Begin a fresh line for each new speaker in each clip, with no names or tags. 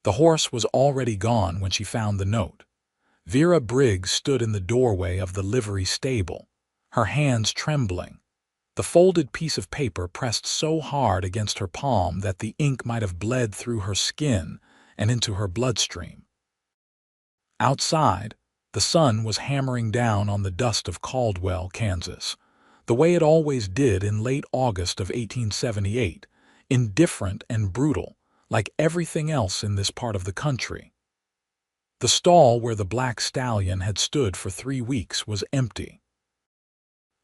The horse was already gone when she found the note. Vera Briggs stood in the doorway of the livery stable, her hands trembling, the folded piece of paper pressed so hard against her palm that the ink might have bled through her skin and into her bloodstream. Outside, the sun was hammering down on the dust of Caldwell, Kansas, the way it always did in late August of 1878, indifferent and brutal, like everything else in this part of the country. The stall where the black stallion had stood for 3 weeks was empty.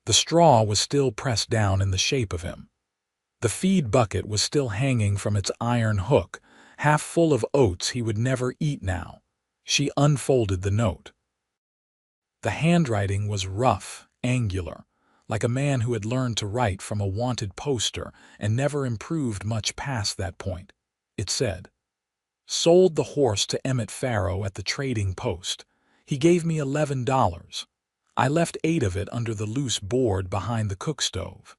The straw was still pressed down in the shape of him. The feed bucket was still hanging from its iron hook, half full of oats he would never eat now. She unfolded the note. The handwriting was rough, angular, like a man who had learned to write from a wanted poster and never improved much past that point. It said, "Sold the horse to Emmett Farrow at the trading post. He gave me $11. I left 8 of it under the loose board behind the cook stove.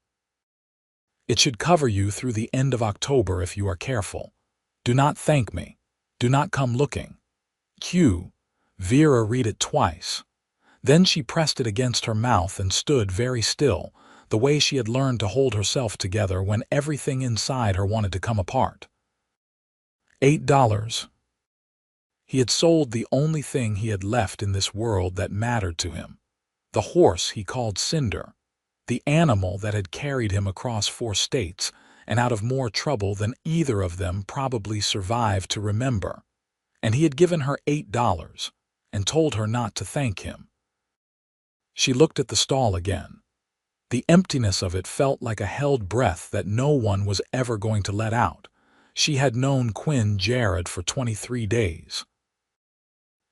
It should cover you through the end of October if you are careful. Do not thank me. Do not come looking. Q." Vera read it twice. Then she pressed it against her mouth and stood very still, the way she had learned to hold herself together when everything inside her wanted to come apart. $8. He had sold the only thing he had left in this world that mattered to him. The horse he called Cinder, the animal that had carried him across 4 states and out of more trouble than either of them probably survived to remember. And he had given her $8 and told her not to thank him. She looked at the stall again. The emptiness of it felt like a held breath that no one was ever going to let out. She had known Quinn Jared for 23 days.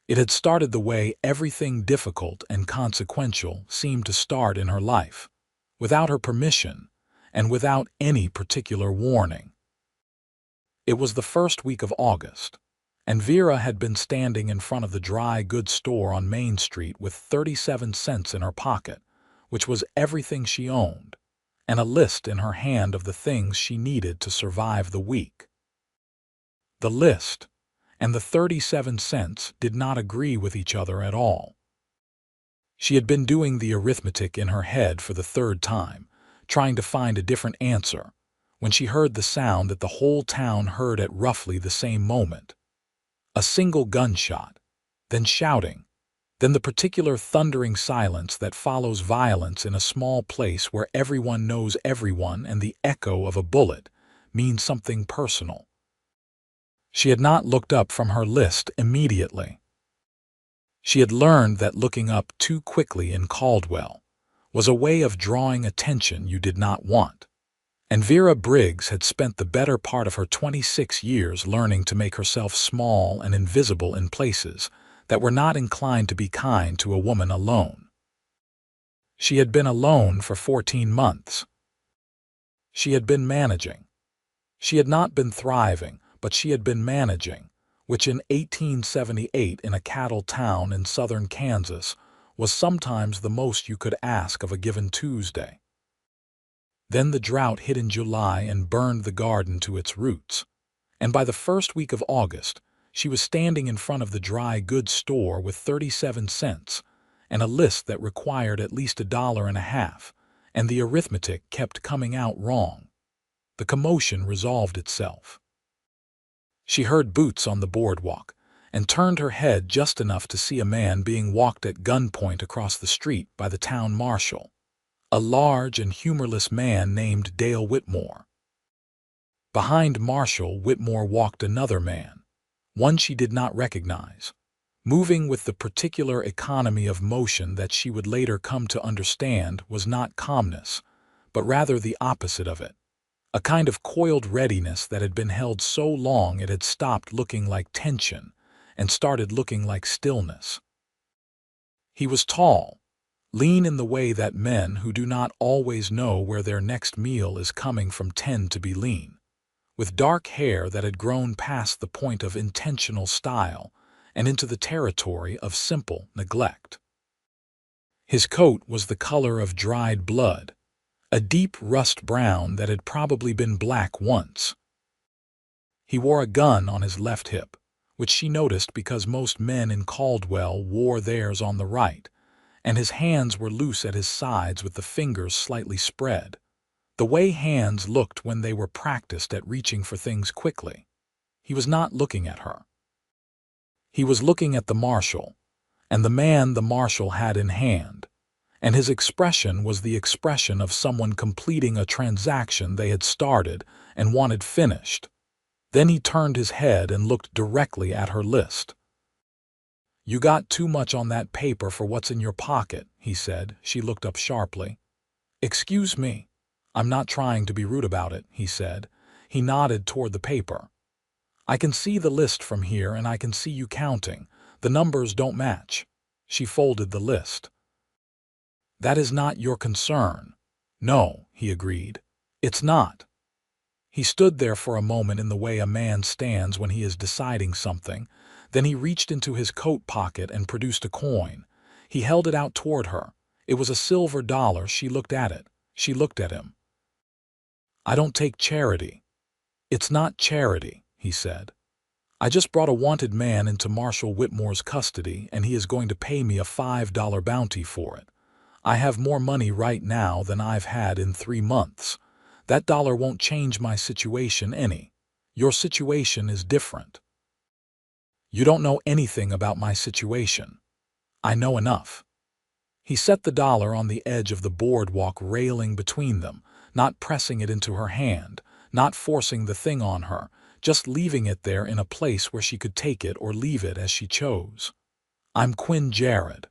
It had started the way everything difficult and consequential seemed to start in her life, without her permission and without any particular warning. It was the first week of August, and Vera had been standing in front of the dry goods store on Main Street with 37 cents in her pocket, which was everything she owned, and a list in her hand of the things she needed to survive the week. The list and the 37 cents did not agree with each other at all. She had been doing the arithmetic in her head for the 3rd time, trying to find a different answer, when she heard the sound that the whole town heard at roughly the same moment. A single gunshot, then shouting, then the particular thundering silence that follows violence in a small place where everyone knows everyone and the echo of a bullet means something personal. She had not looked up from her list immediately. She had learned that looking up too quickly in Caldwell was a way of drawing attention you did not want, and Vera Briggs had spent the better part of her 26 years learning to make herself small and invisible in places that were not inclined to be kind to a woman alone. She had been alone for 14 months. She had been managing. She had not been thriving, but she had been managing, which in 1878 in a cattle town in southern Kansas was sometimes the most you could ask of a given Tuesday. Then the drought hit in July and burned the garden to its roots, and by the first week of August, she was standing in front of the dry goods store with 37 cents and a list that required at least $1.50, and the arithmetic kept coming out wrong. The commotion resolved itself. She heard boots on the boardwalk and turned her head just enough to see a man being walked at gunpoint across the street by the town marshal, a large and humorless man named Dale Whitmore. Behind Marshal Whitmore walked another man, one she did not recognize, moving with the particular economy of motion that she would later come to understand was not calmness, but rather the opposite of it. A kind of coiled readiness that had been held so long it had stopped looking like tension and started looking like stillness. He was tall, lean in the way that men who do not always know where their next meal is coming from tend to be lean, with dark hair that had grown past the point of intentional style and into the territory of simple neglect. His coat was the color of dried blood, a deep rust brown that had probably been black once. He wore a gun on his left hip, which she noticed because most men in Caldwell wore theirs on the right, and his hands were loose at his sides with the fingers slightly spread, the way hands looked when they were practiced at reaching for things quickly. He was not looking at her. He was looking at the marshal, and the man the marshal had in hand, and his expression was the expression of someone completing a transaction they had started and wanted finished. Then he turned his head and looked directly at her list. "You got too much on that paper for what's in your pocket," he said. She looked up sharply. "Excuse me. I'm not trying to be rude about it," he said. He nodded toward the paper. "I can see the list from here, and I can see you counting. The numbers don't match." She folded the list. "That is not your concern." "No," he agreed. "It's not." He stood there for a moment in the way a man stands when he is deciding something. Then he reached into his coat pocket and produced a coin. He held it out toward her. It was a silver dollar. She looked at it. She looked at him. "I don't take charity." "It's not charity," he said. "I just brought a wanted man into Marshal Whitmore's custody, and he is going to pay me a $5 bounty for it. I have more money right now than I've had in 3 months. That dollar won't change my situation any. Your situation is different." "You don't know anything about my situation." "I know enough." He set the dollar on the edge of the boardwalk railing between them, not pressing it into her hand, not forcing the thing on her, just leaving it there in a place where she could take it or leave it as she chose. "I'm Quinn Jared.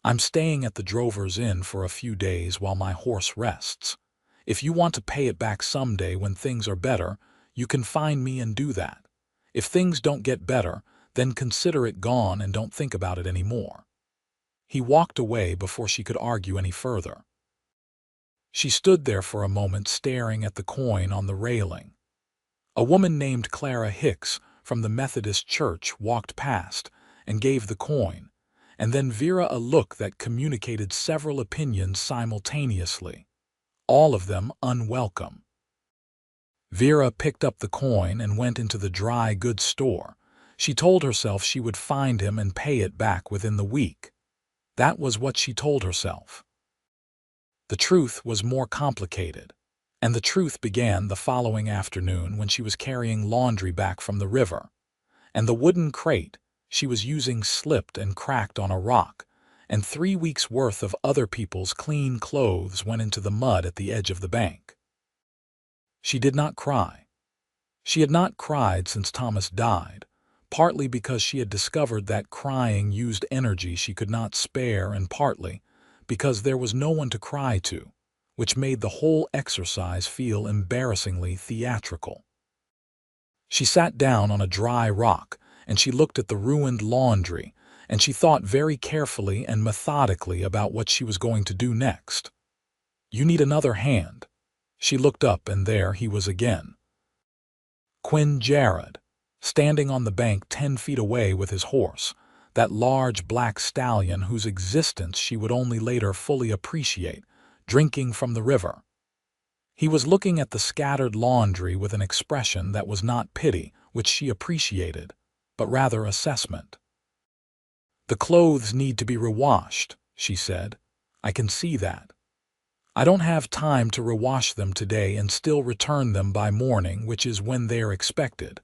I'm staying at the Drover's Inn for a few days while my horse rests. If you want to pay it back someday when things are better, you can find me and do that. If things don't get better, then consider it gone and don't think about it anymore." He walked away before she could argue any further. She stood there for a moment staring at the coin on the railing. A woman named Clara Hicks from the Methodist Church walked past and gave the coin, and then Vera a look that communicated several opinions simultaneously, all of them unwelcome. Vera picked up the coin and went into the dry goods store. She told herself she would find him and pay it back within the week. That was what she told herself. The truth was more complicated, and the truth began the following afternoon when she was carrying laundry back from the river, and the wooden crate she was using slipped and cracked on a rock, and 3 weeks' worth of other people's clean clothes went into the mud at the edge of the bank. She did not cry. She had not cried since Thomas died, partly because she had discovered that crying used energy she could not spare, and partly because there was no one to cry to, which made the whole exercise feel embarrassingly theatrical. She sat down on a dry rock, and she looked at the ruined laundry, and she thought very carefully and methodically about what she was going to do next. "You need another hand." She looked up, and there he was again. Quinn Jared, standing on the bank 10 feet away with his horse, that large black stallion whose existence she would only later fully appreciate, drinking from the river. He was looking at the scattered laundry with an expression that was not pity, which she appreciated, but rather assessment. "The clothes need to be rewashed," she said. "I can see that. I don't have time to rewash them today and still return them by morning, which is when they are expected.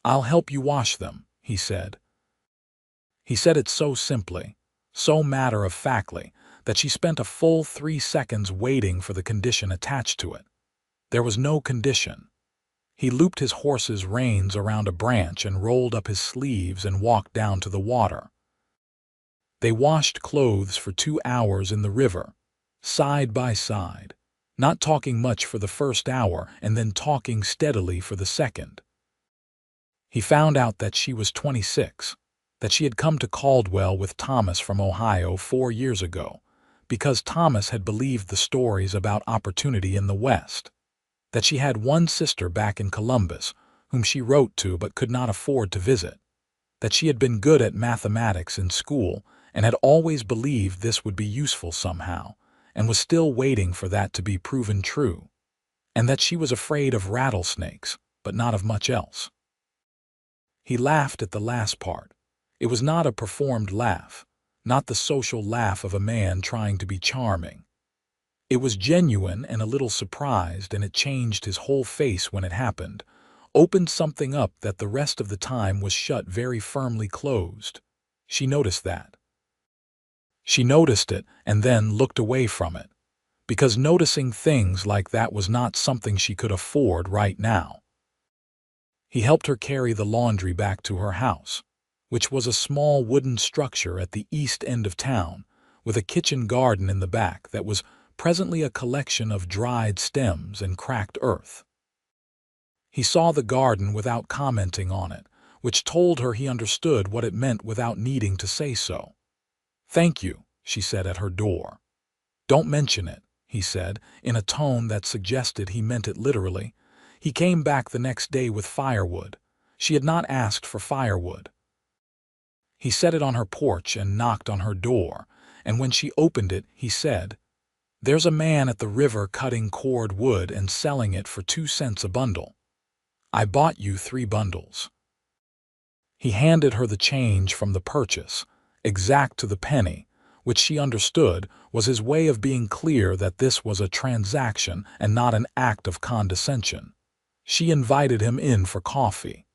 I'll help you wash them," he said. He said it so simply, so matter-of-factly, that she spent a full 3 seconds waiting for the condition attached to it. There was no condition. He looped his horse's reins around a branch and rolled up his sleeves and walked down to the water. They washed clothes for 2 hours in the river, side by side, not talking much for the first hour and then talking steadily for the second. He found out that she was 26, that she had come to Caldwell with Thomas from Ohio 4 years ago, because Thomas had believed the stories about opportunity in the West, that she had one sister back in Columbus whom she wrote to but could not afford to visit, that she had been good at mathematics in school and had always believed this would be useful somehow, and was still waiting for that to be proven true, and that she was afraid of rattlesnakes, but not of much else. He laughed at the last part. It was not a performed laugh, not the social laugh of a man trying to be charming. It was genuine and a little surprised, and it changed his whole face when it happened, opened something up that the rest of the time was shut very firmly closed. She noticed that. She noticed it and then looked away from it, because noticing things like that was not something she could afford right now. He helped her carry the laundry back to her house, which was a small wooden structure at the east end of town, with a kitchen garden in the back that was presently a collection of dried stems and cracked earth. He saw the garden without commenting on it, which told her he understood what it meant without needing to say so. "Thank you," she said at her door. "Don't mention it," he said, in a tone that suggested he meant it literally. He came back the next day with firewood. She had not asked for firewood. He set it on her porch and knocked on her door, and when she opened it, he said, "There's a man at the river cutting cord wood and selling it for 2 cents a bundle. I bought you 3 bundles." He handed her the change from the purchase, exact to the penny, which she understood was his way of being clear that this was a transaction and not an act of condescension. She invited him in for coffee.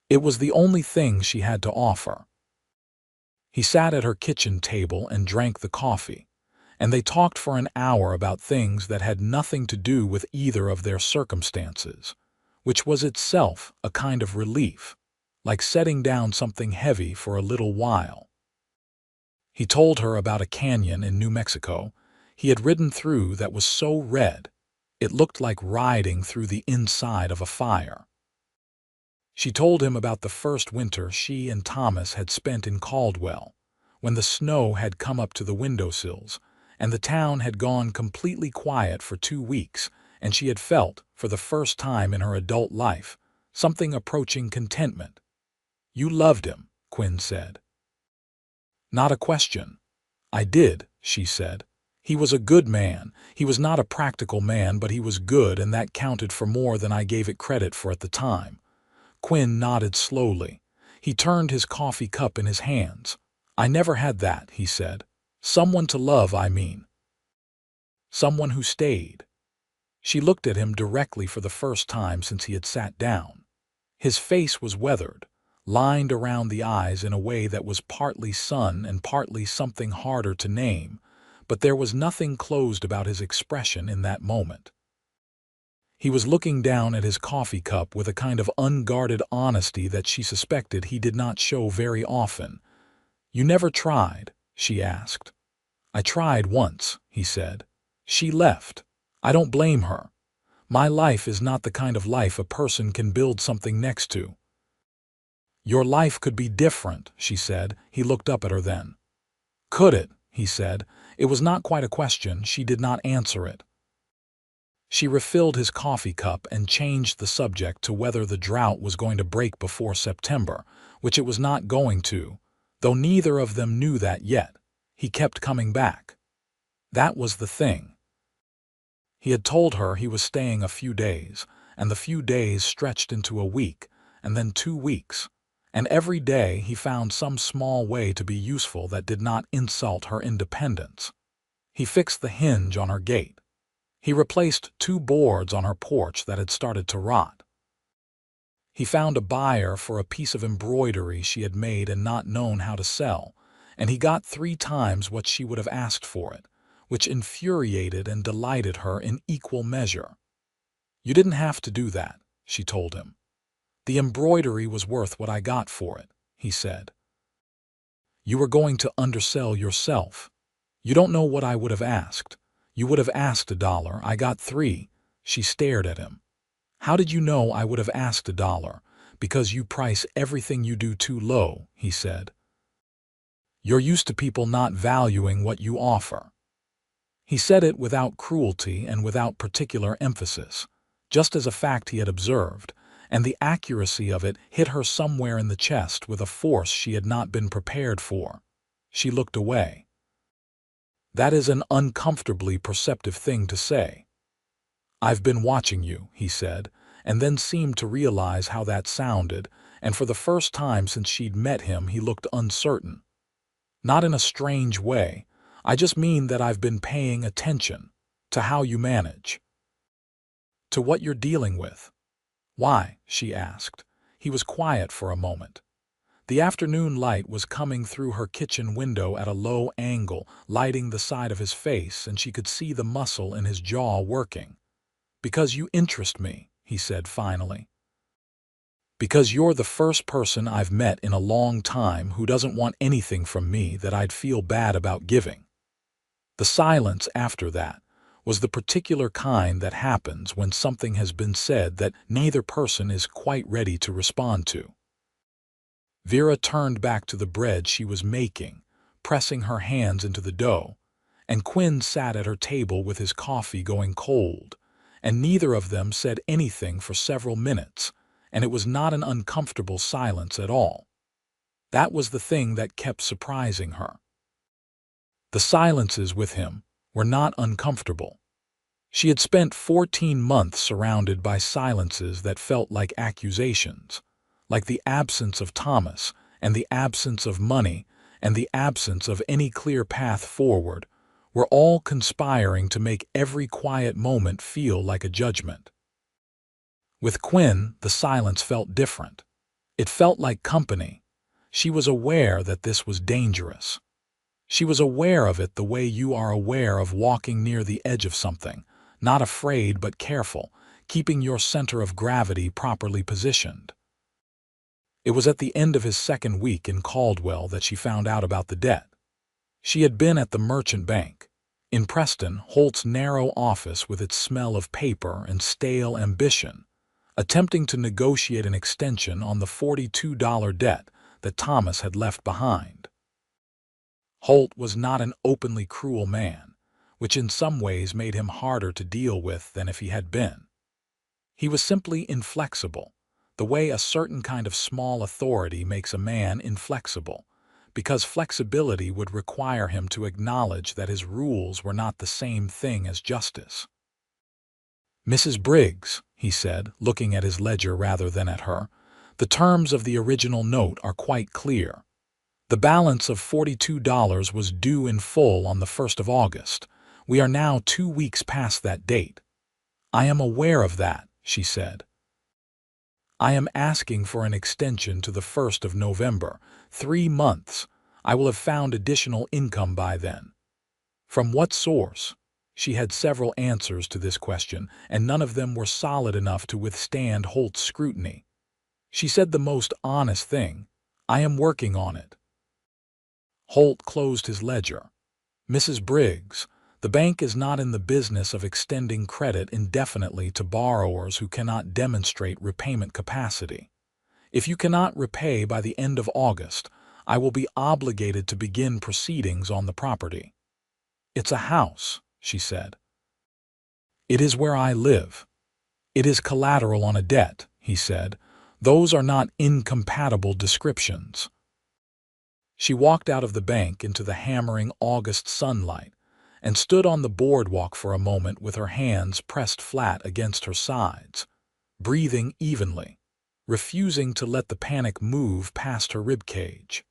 It was the only thing she had to offer. He sat at her kitchen table and drank the coffee, and they talked for an hour about things that had nothing to do with either of their circumstances, which was itself a kind of relief, like setting down something heavy for a little while. He told her about a canyon in New Mexico he had ridden through that was so red it looked like riding through the inside of a fire. She told him about the first winter she and Thomas had spent in Caldwell, when the snow had come up to the windowsills, and the town had gone completely quiet for 2 weeks, and she had felt, for the first time in her adult life, something approaching contentment. "You loved him," Quinn said. "Not a question." "I did," she said. "He was a good man. He was not a practical man, but he was good, and that counted for more than I gave it credit for at the time." Quinn nodded slowly. He turned his coffee cup in his hands. "I never had that," he said. "Someone to love, I mean. Someone who stayed." She looked at him directly for the first time since he had sat down. His face was weathered, lined around the eyes in a way that was partly sun and partly something harder to name, but there was nothing closed about his expression in that moment. He was looking down at his coffee cup with a kind of unguarded honesty that she suspected he did not show very often. "You never tried?" she asked. "I tried once," he said. "She left. I don't blame her. My life is not the kind of life a person can build something next to." "Your life could be different," she said. He looked up at her then. "Could it?" he said. It was not quite a question. She did not answer it. She refilled his coffee cup and changed the subject to whether the drought was going to break before September, which it was not going to, though neither of them knew that yet. He kept coming back. That was the thing. He had told her he was staying a few days, and the few days stretched into a week, and then 2 weeks, and every day he found some small way to be useful that did not insult her independence. He fixed the hinge on her gate. He replaced 2 boards on her porch that had started to rot. He found a buyer for a piece of embroidery she had made and not known how to sell, and he got 3 times what she would have asked for it, which infuriated and delighted her in equal measure. "You didn't have to do that," she told him. "The embroidery was worth what I got for it," he said. "You were going to undersell yourself. You don't know what I would have asked. You would have asked $1. I got 3. She stared at him. "How did you know I would have asked $1? Because you price everything you do too low," he said. "You're used to people not valuing what you offer." He said it without cruelty and without particular emphasis, just as a fact he had observed, and the accuracy of it hit her somewhere in the chest with a force she had not been prepared for. She looked away. "That is an uncomfortably perceptive thing to say." "I've been watching you," he said, and then seemed to realize how that sounded, and for the first time since she'd met him, he looked uncertain. "Not in a strange way. I just mean that I've been paying attention to how you manage, to what you're dealing with." "Why?" she asked. He was quiet for a moment. The afternoon light was coming through her kitchen window at a low angle, lighting the side of his face, and she could see the muscle in his jaw working. "Because you interest me," he said finally. "Because you're the first person I've met in a long time who doesn't want anything from me that I'd feel bad about giving." The silence after that was the particular kind that happens when something has been said that neither person is quite ready to respond to. Vera turned back to the bread she was making, pressing her hands into the dough, and Quinn sat at her table with his coffee going cold, and neither of them said anything for several minutes, and it was not an uncomfortable silence at all. That was the thing that kept surprising her. The silences with him were not uncomfortable. She had spent 14 months surrounded by silences that felt like accusations, like the absence of Thomas and the absence of money and the absence of any clear path forward, were all conspiring to make every quiet moment feel like a judgment. With Quinn, the silence felt different. It felt like company. She was aware that this was dangerous. She was aware of it the way you are aware of walking near the edge of something, not afraid but careful, keeping your center of gravity properly positioned. It was at the end of his second week in Caldwell that she found out about the debt. She had been at the merchant bank. In Preston, Holt's narrow office with its smell of paper and stale ambition, attempting to negotiate an extension on the $42 debt that Thomas had left behind. Holt was not an openly cruel man, which in some ways made him harder to deal with than if he had been. He was simply inflexible, the way a certain kind of small authority makes a man inflexible, because flexibility would require him to acknowledge that his rules were not the same thing as justice. "Mrs. Briggs," he said, looking at his ledger rather than at her, "the terms of the original note are quite clear. The balance of $42 was due in full on the 1st of August. We are now 2 weeks past that date." "I am aware of that," she said. "I am asking for an extension to the 1st of November, 3 months. I will have found additional income by then." From what source? She had several answers to this question, and none of them were solid enough to withstand Holt's scrutiny. She said the most honest thing: "I am working on it." Holt closed his ledger. "Mrs. Briggs, the bank is not in the business of extending credit indefinitely to borrowers who cannot demonstrate repayment capacity. If you cannot repay by the end of August, I will be obligated to begin proceedings on the property." "It's a house," she said. "It is where I live." "It is collateral on a debt," he said. "Those are not incompatible descriptions." She walked out of the bank into the hammering August sunlight and stood on the boardwalk for a moment with her hands pressed flat against her sides, breathing evenly, refusing to let the panic move past her ribcage.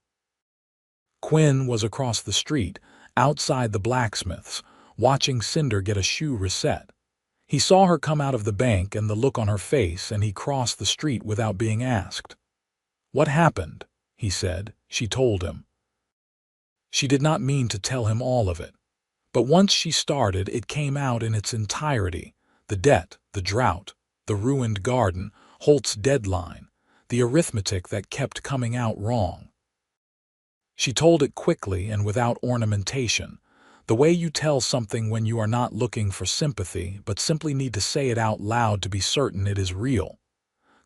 Quinn was across the street, outside the blacksmith's, watching Cinder get a shoe reset. He saw her come out of the bank and the look on her face, and he crossed the street without being asked. "What happened?" he said. She told him. She did not mean to tell him all of it, but once she started, it came out in its entirety: the debt, the drought, the ruined garden, Holt's deadline, the arithmetic that kept coming out wrong. She told it quickly and without ornamentation, the way you tell something when you are not looking for sympathy but simply need to say it out loud to be certain it is real.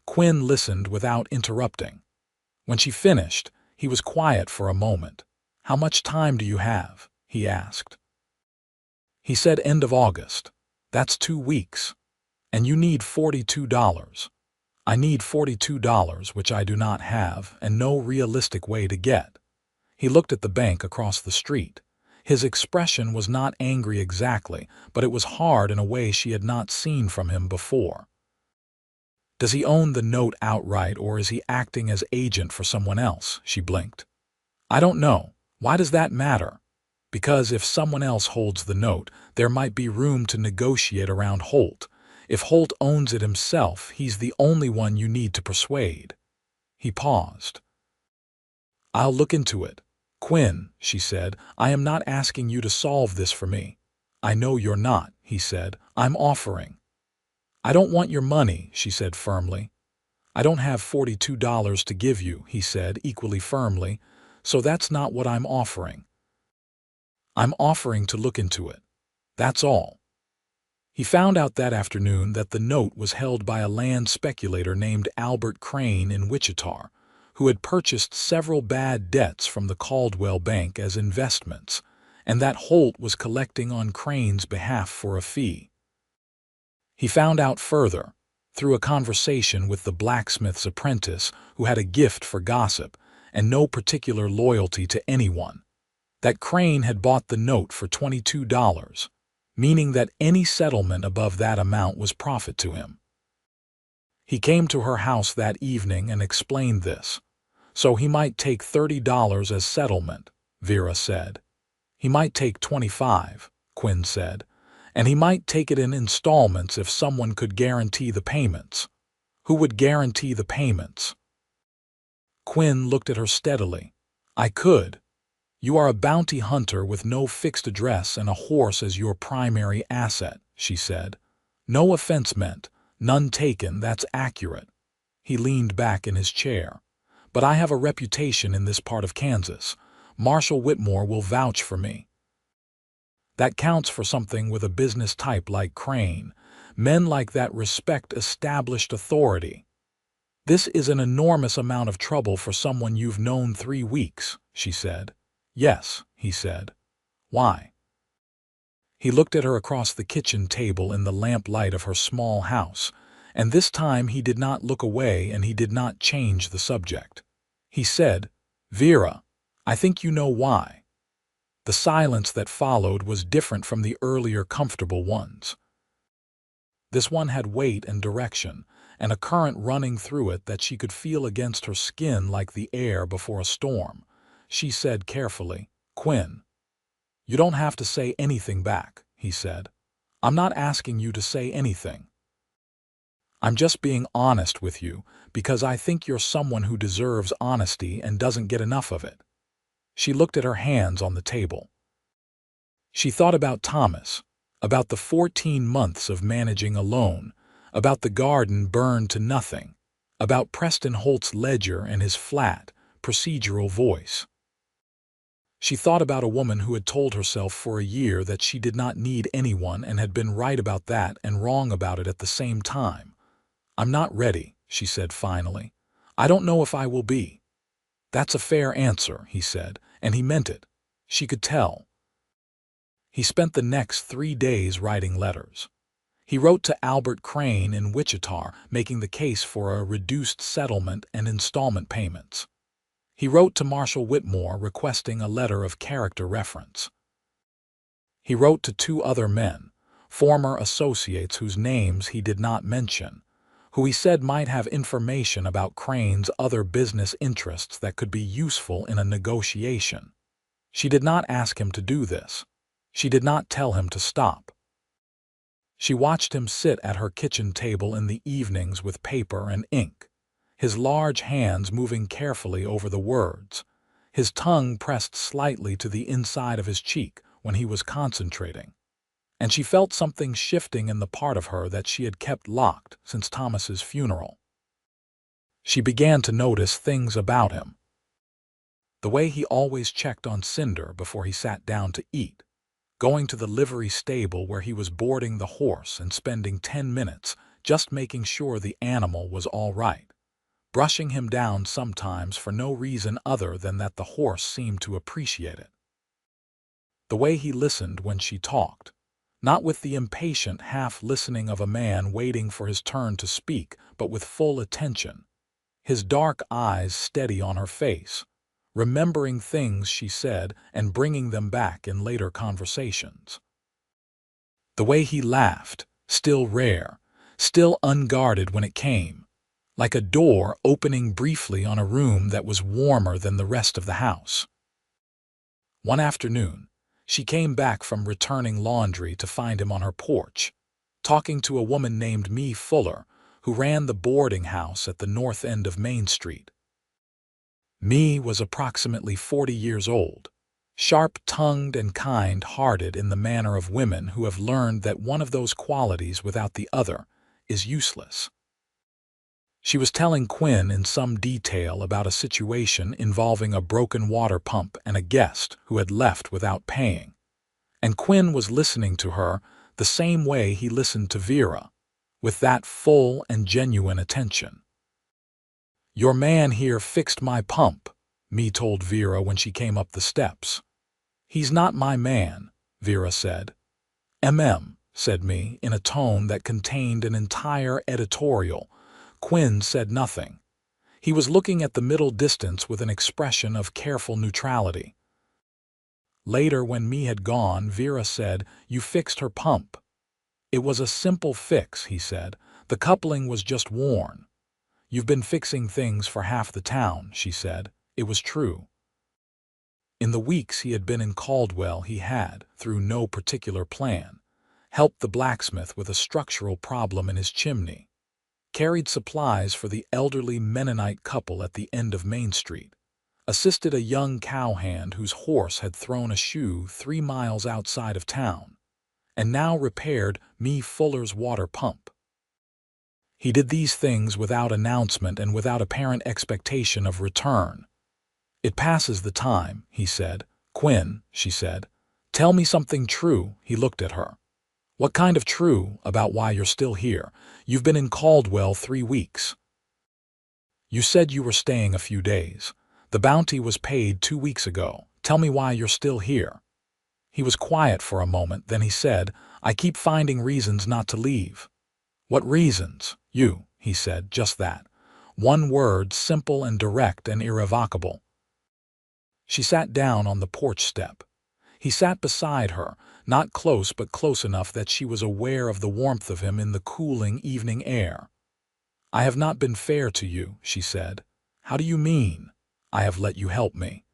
Quinn listened without interrupting. When she finished, he was quiet for a moment. "How much time do you have?" he asked. He said end of August. "That's 2 weeks. And you need $42. I need $42, which I do not have, and no realistic way to get." He looked at the bank across the street. His expression was not angry exactly, but it was hard in a way she had not seen from him before. Does he own the note outright, or is he acting as agent for someone else? She blinked. I don't know. Why does that matter? Because if someone else holds the note, there might be room to negotiate around Holt. If Holt owns it himself, he's the only one you need to persuade. He paused. I'll look into it. Quinn, she said, I am not asking you to solve this for me. I know you're not, he said. I'm offering. I don't want your money, she said firmly. I don't have $42 to give you, he said equally firmly, so that's not what I'm offering. I'm offering to look into it. That's all. He found out that afternoon that the note was held by a land speculator named Albert Crane in Wichita, who had purchased several bad debts from the Caldwell Bank as investments, and that Holt was collecting on Crane's behalf for a fee. He found out further, through a conversation with the blacksmith's apprentice who had a gift for gossip and no particular loyalty to anyone, that Crane had bought the note for $22, meaning that any settlement above that amount was profit to him. He came to her house that evening and explained this. So he might take $30 as settlement, Vera said. He might take $25, Quinn said, and he might take it in installments if someone could guarantee the payments. Who would guarantee the payments? Quinn looked at her steadily. I could. You are a bounty hunter with no fixed address and a horse as your primary asset, she said. No offense meant, none taken, that's accurate. He leaned back in his chair. But I have a reputation in this part of Kansas. Marshal Whitmore will vouch for me. That counts for something with a business type like Crane. Men like that respect established authority. This is an enormous amount of trouble for someone you've known 3 weeks, she said. Yes, he said. Why? He looked at her across the kitchen table in the lamplight of her small house, and this time he did not look away and he did not change the subject. He said, Vera, I think you know why. The silence that followed was different from the earlier comfortable ones. This one had weight and direction, and a current running through it that she could feel against her skin like the air before a storm. She said carefully, Quinn, you don't have to say anything back, he said. I'm not asking you to say anything. I'm just being honest with you because I think you're someone who deserves honesty and doesn't get enough of it. She looked at her hands on the table. She thought about Thomas, about the 14 months of managing alone, about the garden burned to nothing, about Preston Holt's ledger and his flat, procedural voice. She thought about a woman who had told herself for a year that she did not need anyone and had been right about that and wrong about it at the same time. I'm not ready, she said finally. I don't know if I will be. That's a fair answer, he said, and he meant it. She could tell. He spent the next 3 days writing letters. He wrote to Albert Crane in Wichita, making the case for a reduced settlement and installment payments. He wrote to Marshal Whitmore requesting a letter of character reference. He wrote to 2 other men, former associates whose names he did not mention, who he said might have information about Crane's other business interests that could be useful in a negotiation. She did not ask him to do this. She did not tell him to stop. She watched him sit at her kitchen table in the evenings with paper and ink, his large hands moving carefully over the words, his tongue pressed slightly to the inside of his cheek when he was concentrating. And she felt something shifting in the part of her that she had kept locked since Thomas's funeral. She began to notice things about him. The way he always checked on Cinder before he sat down to eat, going to the livery stable where he was boarding the horse and spending 10 minutes just making sure the animal was all right, brushing him down sometimes for no reason other than that the horse seemed to appreciate it. The way he listened when she talked, not with the impatient half-listening of a man waiting for his turn to speak, but with full attention, his dark eyes steady on her face, remembering things she said and bringing them back in later conversations. The way he laughed, still rare, still unguarded when it came, like a door opening briefly on a room that was warmer than the rest of the house. One afternoon, she came back from returning laundry to find him on her porch, talking to a woman named Mee Fuller, who ran the boarding house at the north end of Main Street. Mee was approximately 40 years old, sharp-tongued and kind-hearted in the manner of women who have learned that one of those qualities without the other is useless. She was telling Quinn in some detail about a situation involving a broken water pump and a guest who had left without paying, and Quinn was listening to her the same way he listened to Vera, with that full and genuine attention. "Your man here fixed my pump," Mee told Vera when she came up the steps. "He's not my man," Vera said. Said Mee in a tone that contained an entire editorial. Quinn said nothing. He was looking at the middle distance with an expression of careful neutrality. Later, when Mee had gone, Vera said, "You fixed her pump." "It was a simple fix," he said. "The coupling was just worn." "You've been fixing things for half the town," she said. It was true. In the weeks he had been in Caldwell, he had, through no particular plan, helped the blacksmith with a structural problem in his chimney, carried supplies for the elderly Mennonite couple at the end of Main Street, assisted a young cowhand whose horse had thrown a shoe 3 miles outside of town, and now repaired Mee Fuller's water pump. He did these things without announcement and without apparent expectation of return. "It passes the time," he said. "Quinn," she said, "tell me something true." He looked at her. "What kind of true? About why you're still here? You've been in Caldwell 3 weeks. You said you were staying a few days. The bounty was paid 2 weeks ago. Tell me why you're still here." He was quiet for a moment, then he said, "I keep finding reasons not to leave." "What reasons?" "You," he said, "just that. One word, simple and direct and irrevocable." She sat down on the porch step. He sat beside her, not close but close enough that she was aware of the warmth of him in the cooling evening air. "I have not been fair to you," she said. "How do you mean?" "I have let you help me.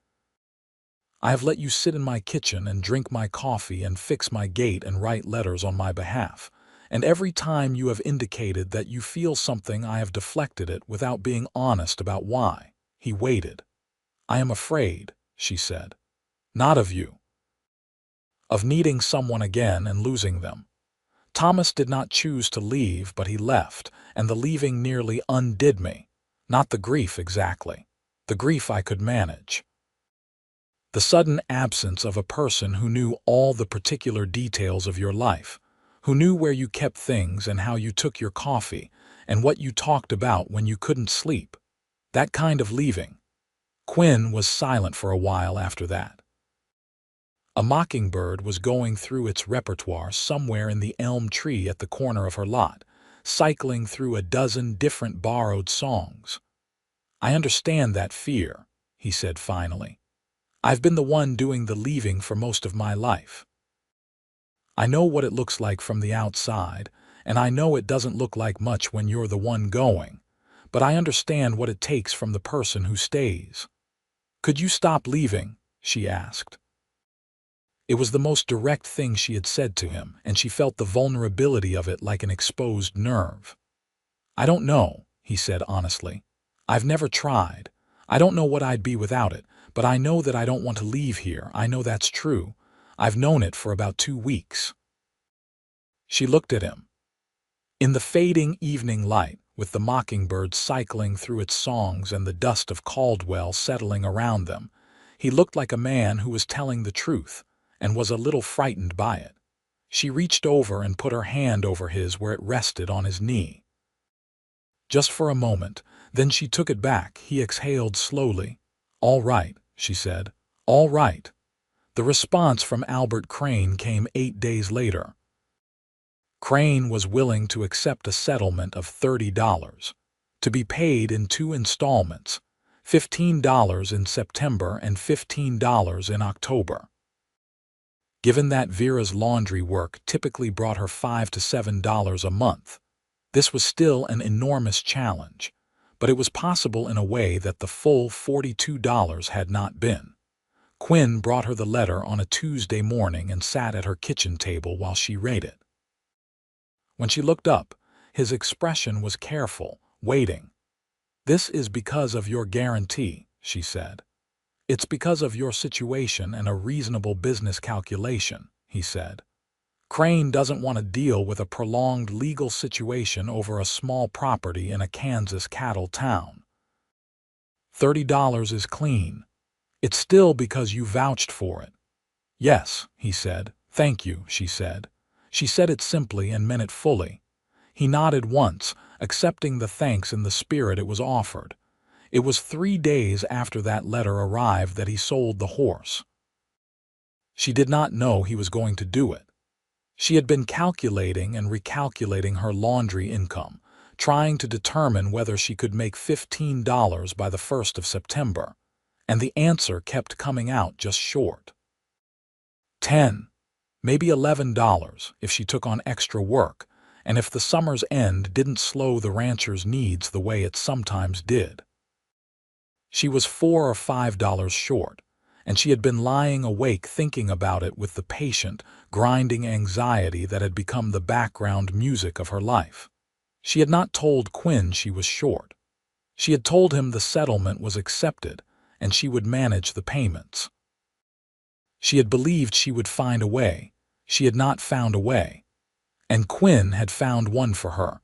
I have let you sit in my kitchen and drink my coffee and fix my gate and write letters on my behalf. And every time you have indicated that you feel something, I have deflected it without being honest about why." He waited. "I am afraid," she said. "Not of you. Of needing someone again and losing them. Thomas did not choose to leave, but he left, and the leaving nearly undid me. Not the grief exactly. The grief I could manage. The sudden absence of a person who knew all the particular details of your life, who knew where you kept things and how you took your coffee and what you talked about when you couldn't sleep. That kind of leaving." Quinn was silent for a while after that. A mockingbird was going through its repertoire somewhere in the elm tree at the corner of her lot, cycling through a dozen different borrowed songs. "I understand that fear," he said finally. "I've been the one doing the leaving for most of my life. I know what it looks like from the outside, and I know it doesn't look like much when you're the one going, but I understand what it takes from the person who stays." "Could you stop leaving?" she asked. It was the most direct thing she had said to him, and she felt the vulnerability of it like an exposed nerve. "I don't know," he said honestly. "I've never tried. I don't know what I'd be without it, but I know that I don't want to leave here. I know that's true. I've known it for about 2 weeks." She looked at him. In the fading evening light, with the mockingbird cycling through its songs and the dust of Caldwell settling around them, he looked like a man who was telling the truth, and was a little frightened by it. She reached over and put her hand over his where it rested on his knee. Just for a moment, then she took it back. He exhaled slowly. "All right," she said. "All right." The response from Albert Crane came 8 days later. Crane was willing to accept a settlement of $30, to be paid in 2 installments, $15 in September and $15 in October. Given that Vera's laundry work typically brought her $5 to $7 a month, this was still an enormous challenge. but it was possible in a way that the full $42 had not been. Quinn brought her the letter on a Tuesday morning and sat at her kitchen table while she read it. When she looked up, his expression was careful, waiting. "This is because of your guarantee," she said. "It's because of your situation and a reasonable business calculation," he said. "Crane doesn't want to deal with a prolonged legal situation over a small property in a Kansas cattle town. $30 is clean. It's still because you vouched for it." "Yes," he said. "Thank you," she said. She said it simply and meant it fully. He nodded once, accepting the thanks in the spirit it was offered. It was 3 days after that letter arrived that he sold the horse. She did not know he was going to do it. She had been calculating and recalculating her laundry income, trying to determine whether she could make $15 by the 1st of September, and the answer kept coming out just short. 10, maybe $11 if she took on extra work, and if the summer's end didn't slow the rancher's needs the way it sometimes did. She was $4 or $5 short, and she had been lying awake thinking about it with the patient, grinding anxiety that had become the background music of her life. She had not told Quinn she was short. She had told him the settlement was accepted, and she would manage the payments. She had believed she would find a way. She had not found a way. And Quinn had found one for her.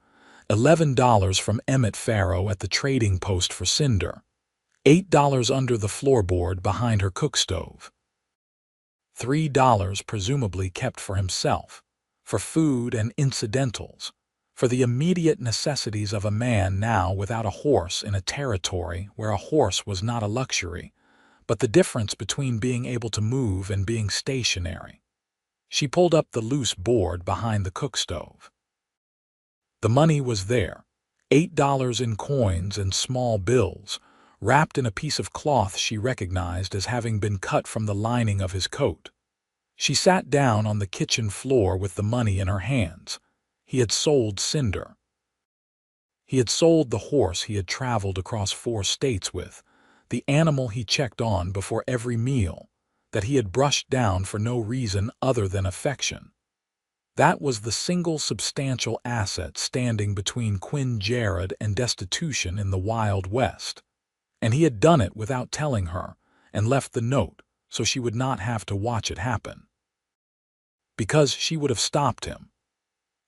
$11 from Emmett Farrow at the trading post for Cinder. $8 under the floorboard behind her cook stove. $3 presumably kept for himself, for food and incidentals, for the immediate necessities of a man now without a horse in a territory where a horse was not a luxury, but the difference between being able to move and being stationary. She pulled up the loose board behind the cook stove. The money was there, $8 in coins and small bills, wrapped in a piece of cloth she recognized as having been cut from the lining of his coat. She sat down on the kitchen floor with the money in her hands. He had sold Cinder. He had sold the horse he had traveled across 4 states with, the animal he checked on before every meal, that he had brushed down for no reason other than affection. That was the single substantial asset standing between Quinn Jarrett and destitution in the Wild West. And he had done it without telling her, and left the note so she would not have to watch it happen. Because she would have stopped him.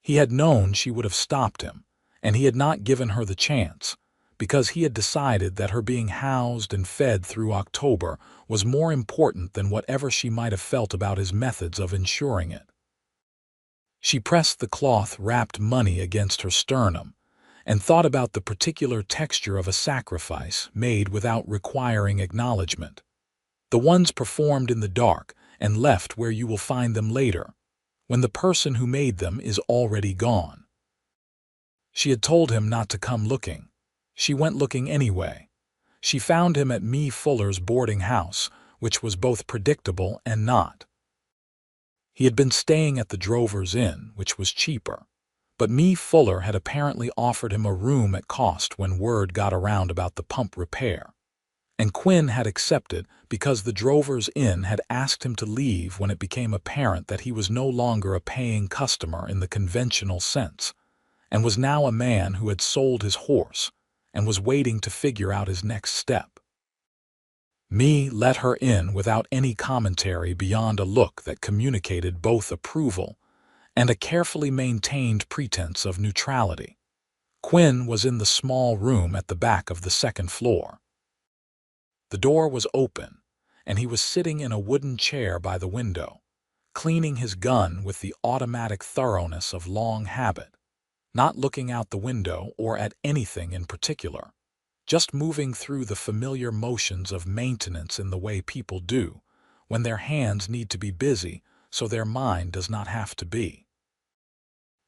He had known she would have stopped him, and he had not given her the chance, because he had decided that her being housed and fed through October was more important than whatever she might have felt about his methods of ensuring it. She pressed the cloth-wrapped money against her sternum, and thought about the particular texture of a sacrifice made without requiring acknowledgement. The ones performed in the dark and left where you will find them later, when the person who made them is already gone. She had told him not to come looking. She went looking anyway. She found him at Mee Fuller's boarding house, which was both predictable and not. He had been staying at the Drover's Inn, which was cheaper. But Mee Fuller had apparently offered him a room at cost when word got around about the pump repair. And Quinn had accepted because the Drover's Inn had asked him to leave when it became apparent that he was no longer a paying customer in the conventional sense, and was now a man who had sold his horse and was waiting to figure out his next step. Mee let her in without any commentary beyond a look that communicated both approval and a carefully maintained pretense of neutrality. Quinn was in the small room at the back of the 2nd floor. The door was open, and he was sitting in a wooden chair by the window, cleaning his gun with the automatic thoroughness of long habit, not looking out the window or at anything in particular, just moving through the familiar motions of maintenance in the way people do when their hands need to be busy so their mind does not have to be.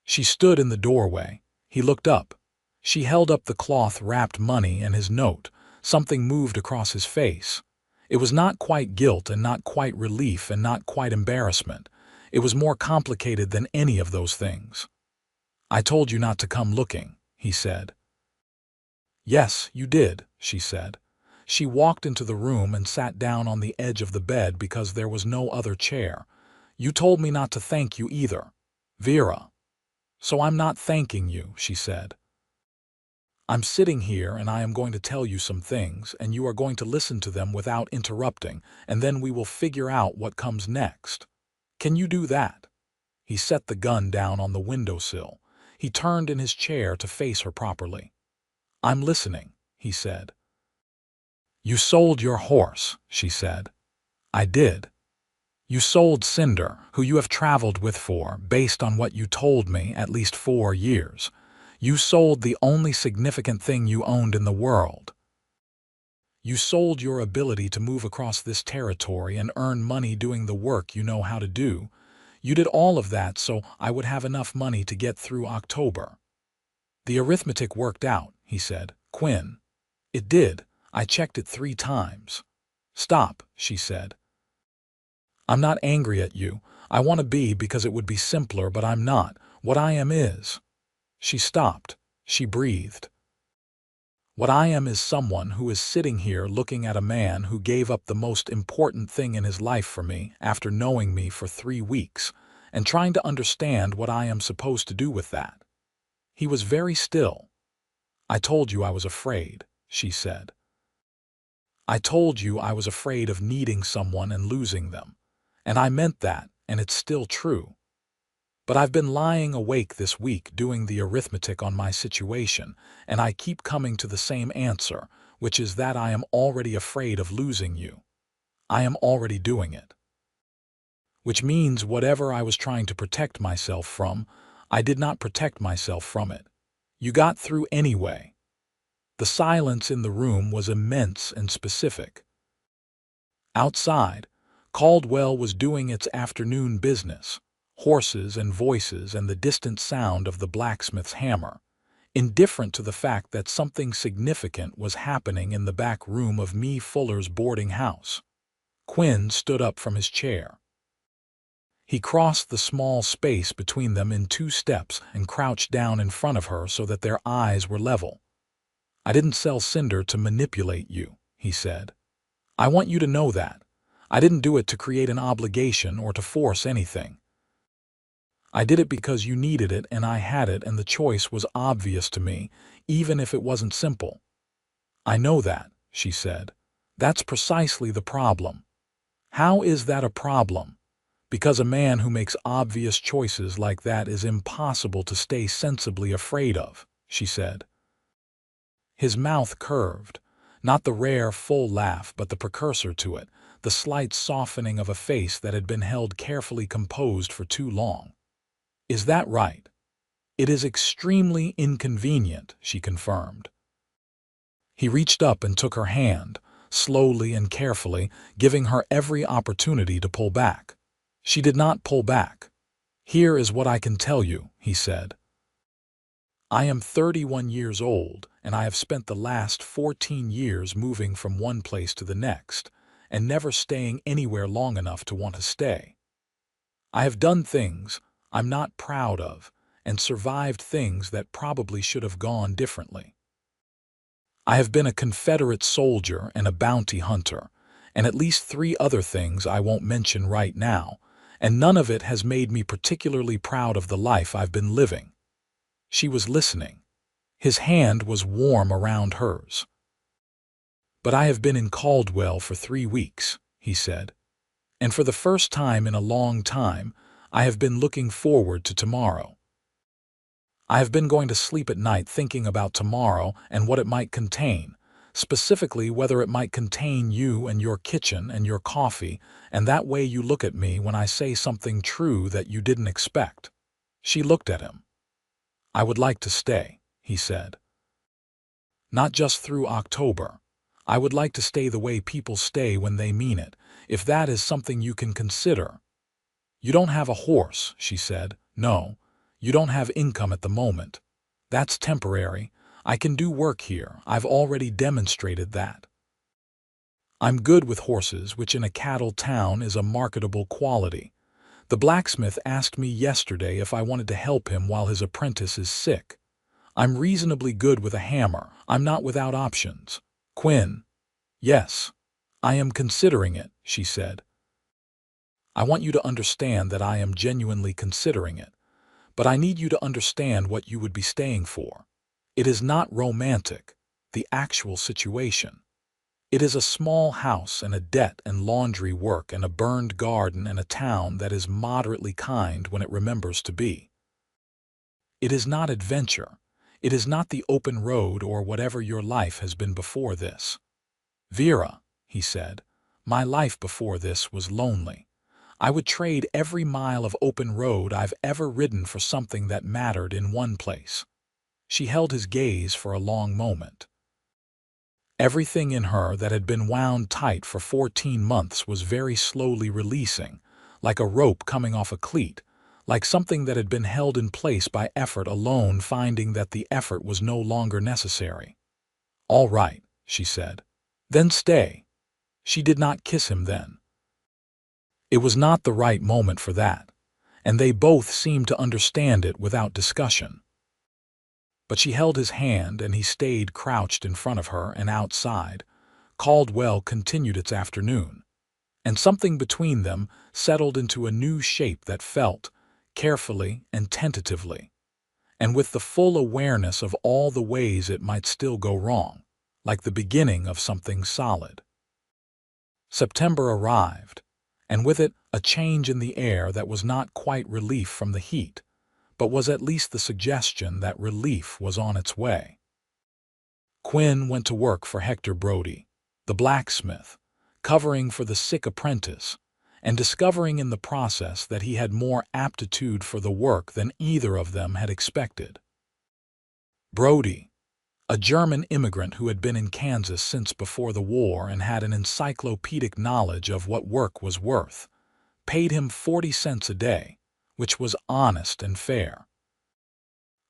She stood in the doorway. He looked up. She held up the cloth-wrapped money and his note. Something moved across his face. It was not quite guilt and not quite relief and not quite embarrassment. It was more complicated than any of those things. "I told you not to come looking," he said. Yes, you did, she said. She walked into the room and sat down on the edge of the bed because there was no other chair. You told me not to thank you either, Vera. So I'm not thanking you, she said. I'm sitting here and I am going to tell you some things, and you are going to listen to them without interrupting, and then we will figure out what comes next. Can you do that? He set the gun down on the windowsill. He turned in his chair to face her properly. I'm listening, he said. You sold your horse, she said. I did. You sold Cinder, who you have traveled with for, based on what you told me, at least 4 years. You sold the only significant thing you owned in the world. You sold your ability to move across this territory and earn money doing the work you know how to do. You did all of that so I would have enough money to get through October. The arithmetic worked out, he said. Quinn. It did. I checked it 3 times. Stop, she said. I'm not angry at you. I want to be because it would be simpler, but I'm not. What I am is. She stopped. She breathed. What I am is someone who is sitting here looking at a man who gave up the most important thing in his life for me after knowing me for 3 weeks, and trying to understand what I am supposed to do with that. He was very still. I told you I was afraid, she said. I told you I was afraid of needing someone and losing them. And I meant that, and it's still true. But I've been lying awake this week doing the arithmetic on my situation, and I keep coming to the same answer, which is that I am already afraid of losing you. I am already doing it. Which means whatever I was trying to protect myself from, I did not protect myself from it. You got through anyway. The silence in the room was immense and specific. Outside, Caldwell was doing its afternoon business, horses and voices and the distant sound of the blacksmith's hammer, indifferent to the fact that something significant was happening in the back room of Me Fuller's boarding house. Quinn stood up from his chair. He crossed the small space between them in 2 steps and crouched down in front of her so that their eyes were level. I didn't sell Cinder to manipulate you, he said. I want you to know that. I didn't do it to create an obligation or to force anything. I did it because you needed it and I had it, and the choice was obvious to me, even if it wasn't simple. I know that, she said. That's precisely the problem. How is that a problem? Because a man who makes obvious choices like that is impossible to stay sensibly afraid of, she said. His mouth curved, not the rare full laugh but the precursor to it, the slight softening of a face that had been held carefully composed for too long. Is that right? It is extremely inconvenient, she confirmed. He reached up and took her hand, slowly and carefully, giving her every opportunity to pull back. She did not pull back. Here is what I can tell you, he said. I am 31 years old, and I have spent the last 14 years moving from one place to the next, and never staying anywhere long enough to want to stay. I have done things I'm not proud of, and survived things that probably should have gone differently. I have been a Confederate soldier and a bounty hunter, and at least 3 other things I won't mention right now, and none of it has made me particularly proud of the life I've been living. She was listening. His hand was warm around hers. But I have been in Caldwell for 3 weeks, he said, and for the first time in a long time, I have been looking forward to tomorrow. I have been going to sleep at night thinking about tomorrow and what it might contain, specifically whether it might contain you and your kitchen and your coffee, and that way you look at me when I say something true that you didn't expect. She looked at him. I would like to stay, he said. Not just through October. I would like to stay the way people stay when they mean it, if that is something you can consider. You don't have a horse, she said. No, you don't have income at the moment. That's temporary. I can do work here. I've already demonstrated that. I'm good with horses, which in a cattle town is a marketable quality. The blacksmith asked me yesterday if I wanted to help him while his apprentice is sick. I'm reasonably good with a hammer. I'm not without options. Quinn. Yes. I am considering it, she said. I want you to understand that I am genuinely considering it, but I need you to understand what you would be staying for. It is not romantic, the actual situation. It is a small house and a debt and laundry work and a burned garden and a town that is moderately kind when it remembers to be. It is not adventure. It is not the open road or whatever your life has been before this. Vera, he said, my life before this was lonely. I would trade every mile of open road I've ever ridden for something that mattered in one place. She held his gaze for a long moment. Everything in her that had been wound tight for 14 months was very slowly releasing, like a rope coming off a cleat, like something that had been held in place by effort alone, finding that the effort was no longer necessary. All right, she said. Then stay. She did not kiss him then. It was not the right moment for that, and they both seemed to understand it without discussion. But she held his hand and he stayed crouched in front of her, and outside, Caldwell continued its afternoon, and something between them settled into a new shape that felt, carefully and tentatively, and with the full awareness of all the ways it might still go wrong, like the beginning of something solid. September arrived, and with it a change in the air that was not quite relief from the heat, but was at least the suggestion that relief was on its way. Quinn went to work for Hector Brody, the blacksmith, covering for the sick apprentice, and discovering in the process that he had more aptitude for the work than either of them had expected. Brody, a German immigrant who had been in Kansas since before the war and had an encyclopedic knowledge of what work was worth, paid him 40 cents a day, which was honest and fair.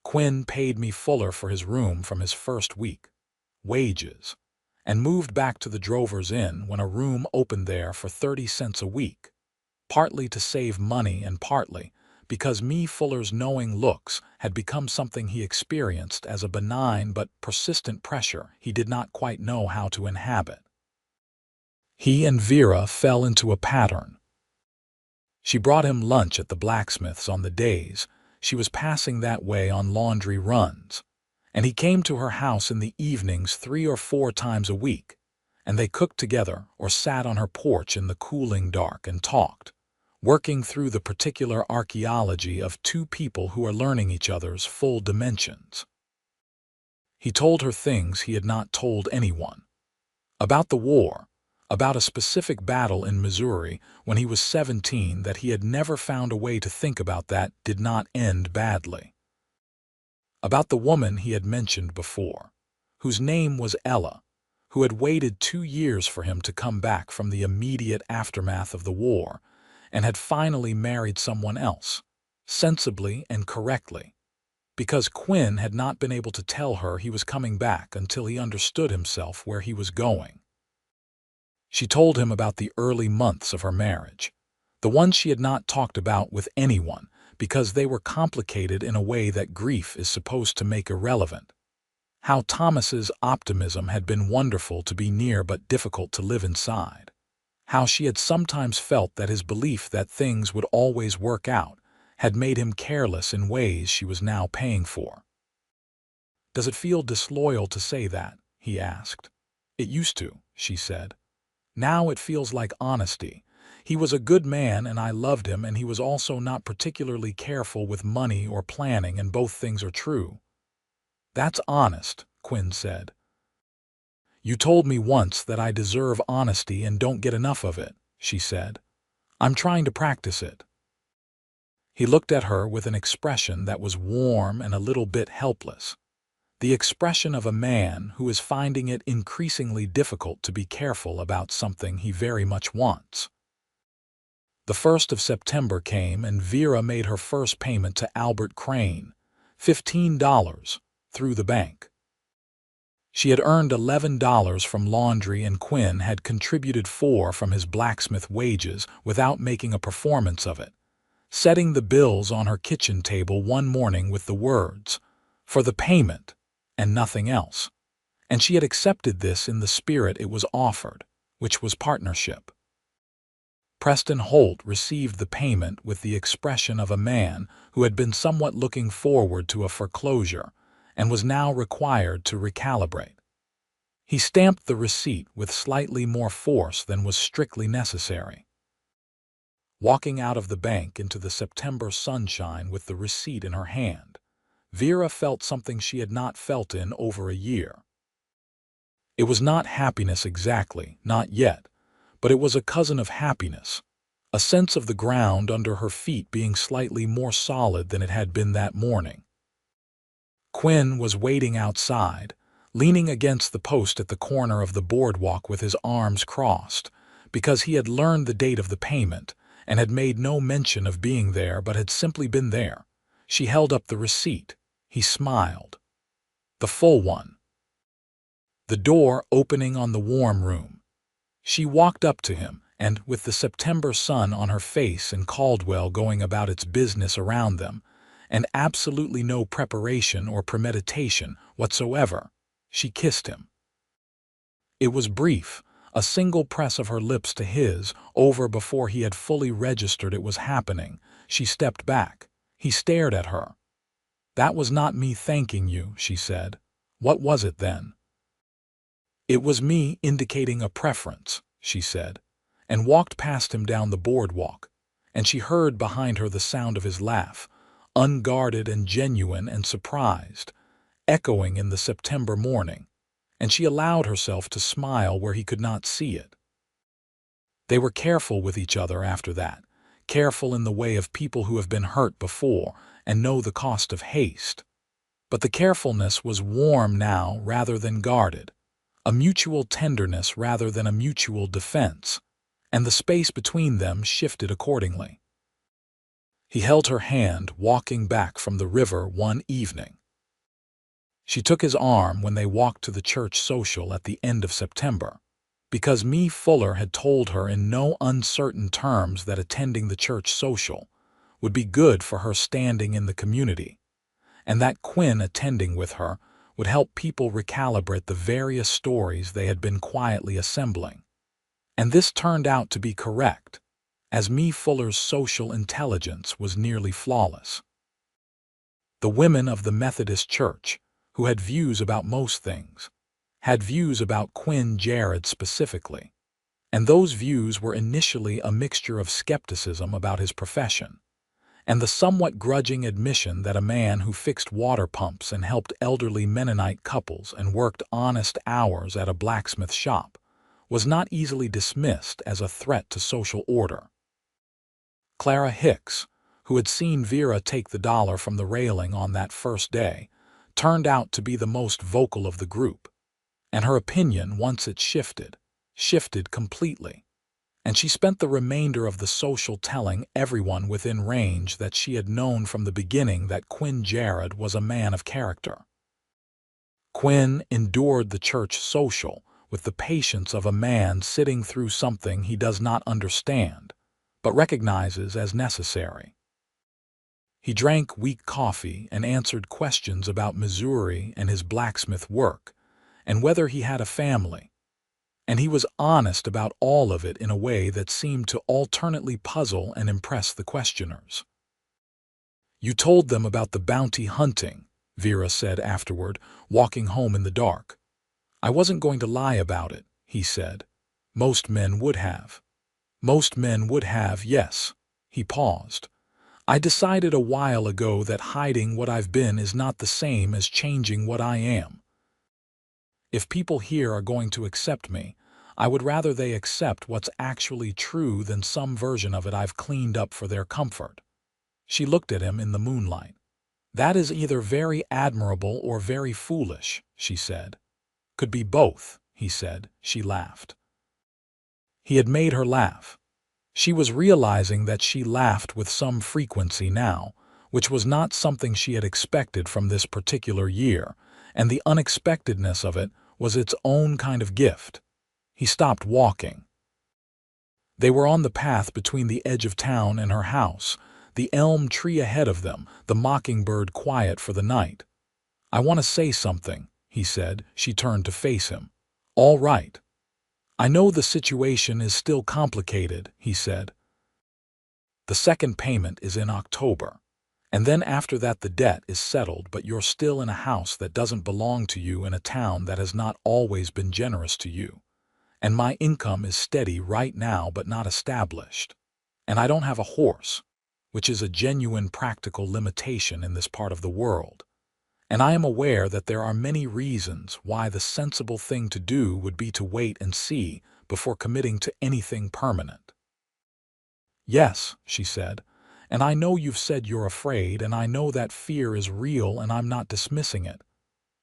Quinn paid me fuller for his room from his first week, wages, and moved back to the Drovers Inn when a room opened there for 30 cents a week, partly to save money and partly because me Fuller's knowing looks had become something he experienced as a benign but persistent pressure he did not quite know how to inhabit. He and Vera fell into a pattern. She brought him lunch at the blacksmith's on the days she was passing that way on laundry runs, and he came to her house in the evenings 3 or 4 times a week, and they cooked together or sat on her porch in the cooling dark and talked, working through the particular archaeology of two people who are learning each other's full dimensions. He told her things he had not told anyone. About the war, about a specific battle in Missouri when he was 17 that he had never found a way to think about that did not end badly. About the woman he had mentioned before, whose name was Ella, who had waited 2 years for him to come back from the immediate aftermath of the war, and had finally married someone else, sensibly and correctly, because Quinn had not been able to tell her he was coming back until he understood himself where he was going. She told him about the early months of her marriage, the ones she had not talked about with anyone because they were complicated in a way that grief is supposed to make irrelevant. How Thomas's optimism had been wonderful to be near but difficult to live inside. How she had sometimes felt that his belief that things would always work out had made him careless in ways she was now paying for. "Does it feel disloyal to say that?" he asked. "It used to," she said. "Now it feels like honesty. He was a good man and I loved him, and he was also not particularly careful with money or planning, and both things are true." "That's honest," Quinn said. "You told me once that I deserve honesty and don't get enough of it," she said. "I'm trying to practice it." He looked at her with an expression that was warm and a little bit helpless. The expression of a man who is finding it increasingly difficult to be careful about something he very much wants. The 1st of September came and Vera made her first payment to Albert Crane, $15, through the bank. She had earned $11 from laundry and Quinn had contributed $4 from his blacksmith wages without making a performance of it, setting the bills on her kitchen table one morning with the words, for the payment and nothing else. And she had accepted this in the spirit it was offered, which was partnership. Preston Holt received the payment with the expression of a man who had been somewhat looking forward to a foreclosure and was now required to recalibrate. He stamped the receipt with slightly more force than was strictly necessary. Walking out of the bank into the September sunshine with the receipt in her hand, Vera felt something she had not felt in over a year. It was not happiness exactly, not yet, but it was a cousin of happiness, a sense of the ground under her feet being slightly more solid than it had been that morning. Quinn was waiting outside, leaning against the post at the corner of the boardwalk with his arms crossed, because he had learned the date of the payment and had made no mention of being there but had simply been there. She held up the receipt. He smiled. The full one. The door opening on the warm room. She walked up to him, and, with the September sun on her face and Caldwell going about its business around them, and absolutely no preparation or premeditation whatsoever, she kissed him. It was brief, a single press of her lips to his, over before he had fully registered it was happening. She stepped back. He stared at her. "That was not me thanking you," she said. "What was it then?" "It was me indicating a preference," she said, and walked past him down the boardwalk, and she heard behind her the sound of his laugh, unguarded and genuine and surprised, echoing in the September morning, and she allowed herself to smile where he could not see it. They were careful with each other after that, careful in the way of people who have been hurt before and know the cost of haste. But the carefulness was warm now rather than guarded, a mutual tenderness rather than a mutual defense, and the space between them shifted accordingly. He held her hand walking back from the river one evening. She took his arm when they walked to the church social at the end of September, because Mee Fuller had told her in no uncertain terms that attending the church social would be good for her standing in the community, and that Quinn attending with her would help people recalibrate the various stories they had been quietly assembling. And this turned out to be correct, as Mee Fuller's social intelligence was nearly flawless. The women of the Methodist Church, who had views about most things, had views about Quinn Jarrett specifically, and those views were initially a mixture of skepticism about his profession, and the somewhat grudging admission that a man who fixed water pumps and helped elderly Mennonite couples and worked honest hours at a blacksmith shop was not easily dismissed as a threat to social order. Clara Hicks, who had seen Vera take the dollar from the railing on that first day, turned out to be the most vocal of the group, and her opinion, once it shifted completely, and she spent the remainder of the social telling everyone within range that she had known from the beginning that Quinn Jarrett was a man of character. Quinn endured the church social with the patience of a man sitting through something he does not understand, but recognizes as necessary. He drank weak coffee and answered questions about Missouri and his blacksmith work, and whether he had a family, and he was honest about all of it in a way that seemed to alternately puzzle and impress the questioners. "You told them about the bounty hunting," Vera said afterward, walking home in the dark. "I wasn't going to lie about it," he said. "Most men would have." "Most men would have, yes." He paused. "I decided a while ago that hiding what I've been is not the same as changing what I am. If people here are going to accept me, I would rather they accept what's actually true than some version of it I've cleaned up for their comfort." She looked at him in the moonlight. "That is either very admirable or very foolish," she said. "Could be both," he said. She laughed. He had made her laugh. She was realizing that she laughed with some frequency now, which was not something she had expected from this particular year, and the unexpectedness of it was its own kind of gift. He stopped walking. They were on the path between the edge of town and her house, the elm tree ahead of them, the mockingbird quiet for the night. "I want to say something," he said. She turned to face him. "All right." "I know the situation is still complicated," he said. "The second payment is in October. And then after that the debt is settled, but you're still in a house that doesn't belong to you in a town that has not always been generous to you. And my income is steady right now but not established. And I don't have a horse, which is a genuine practical limitation in this part of the world. And I am aware that there are many reasons why the sensible thing to do would be to wait and see before committing to anything permanent." "Yes," she said, "and I know you've said you're afraid, and I know that fear is real, and I'm not dismissing it.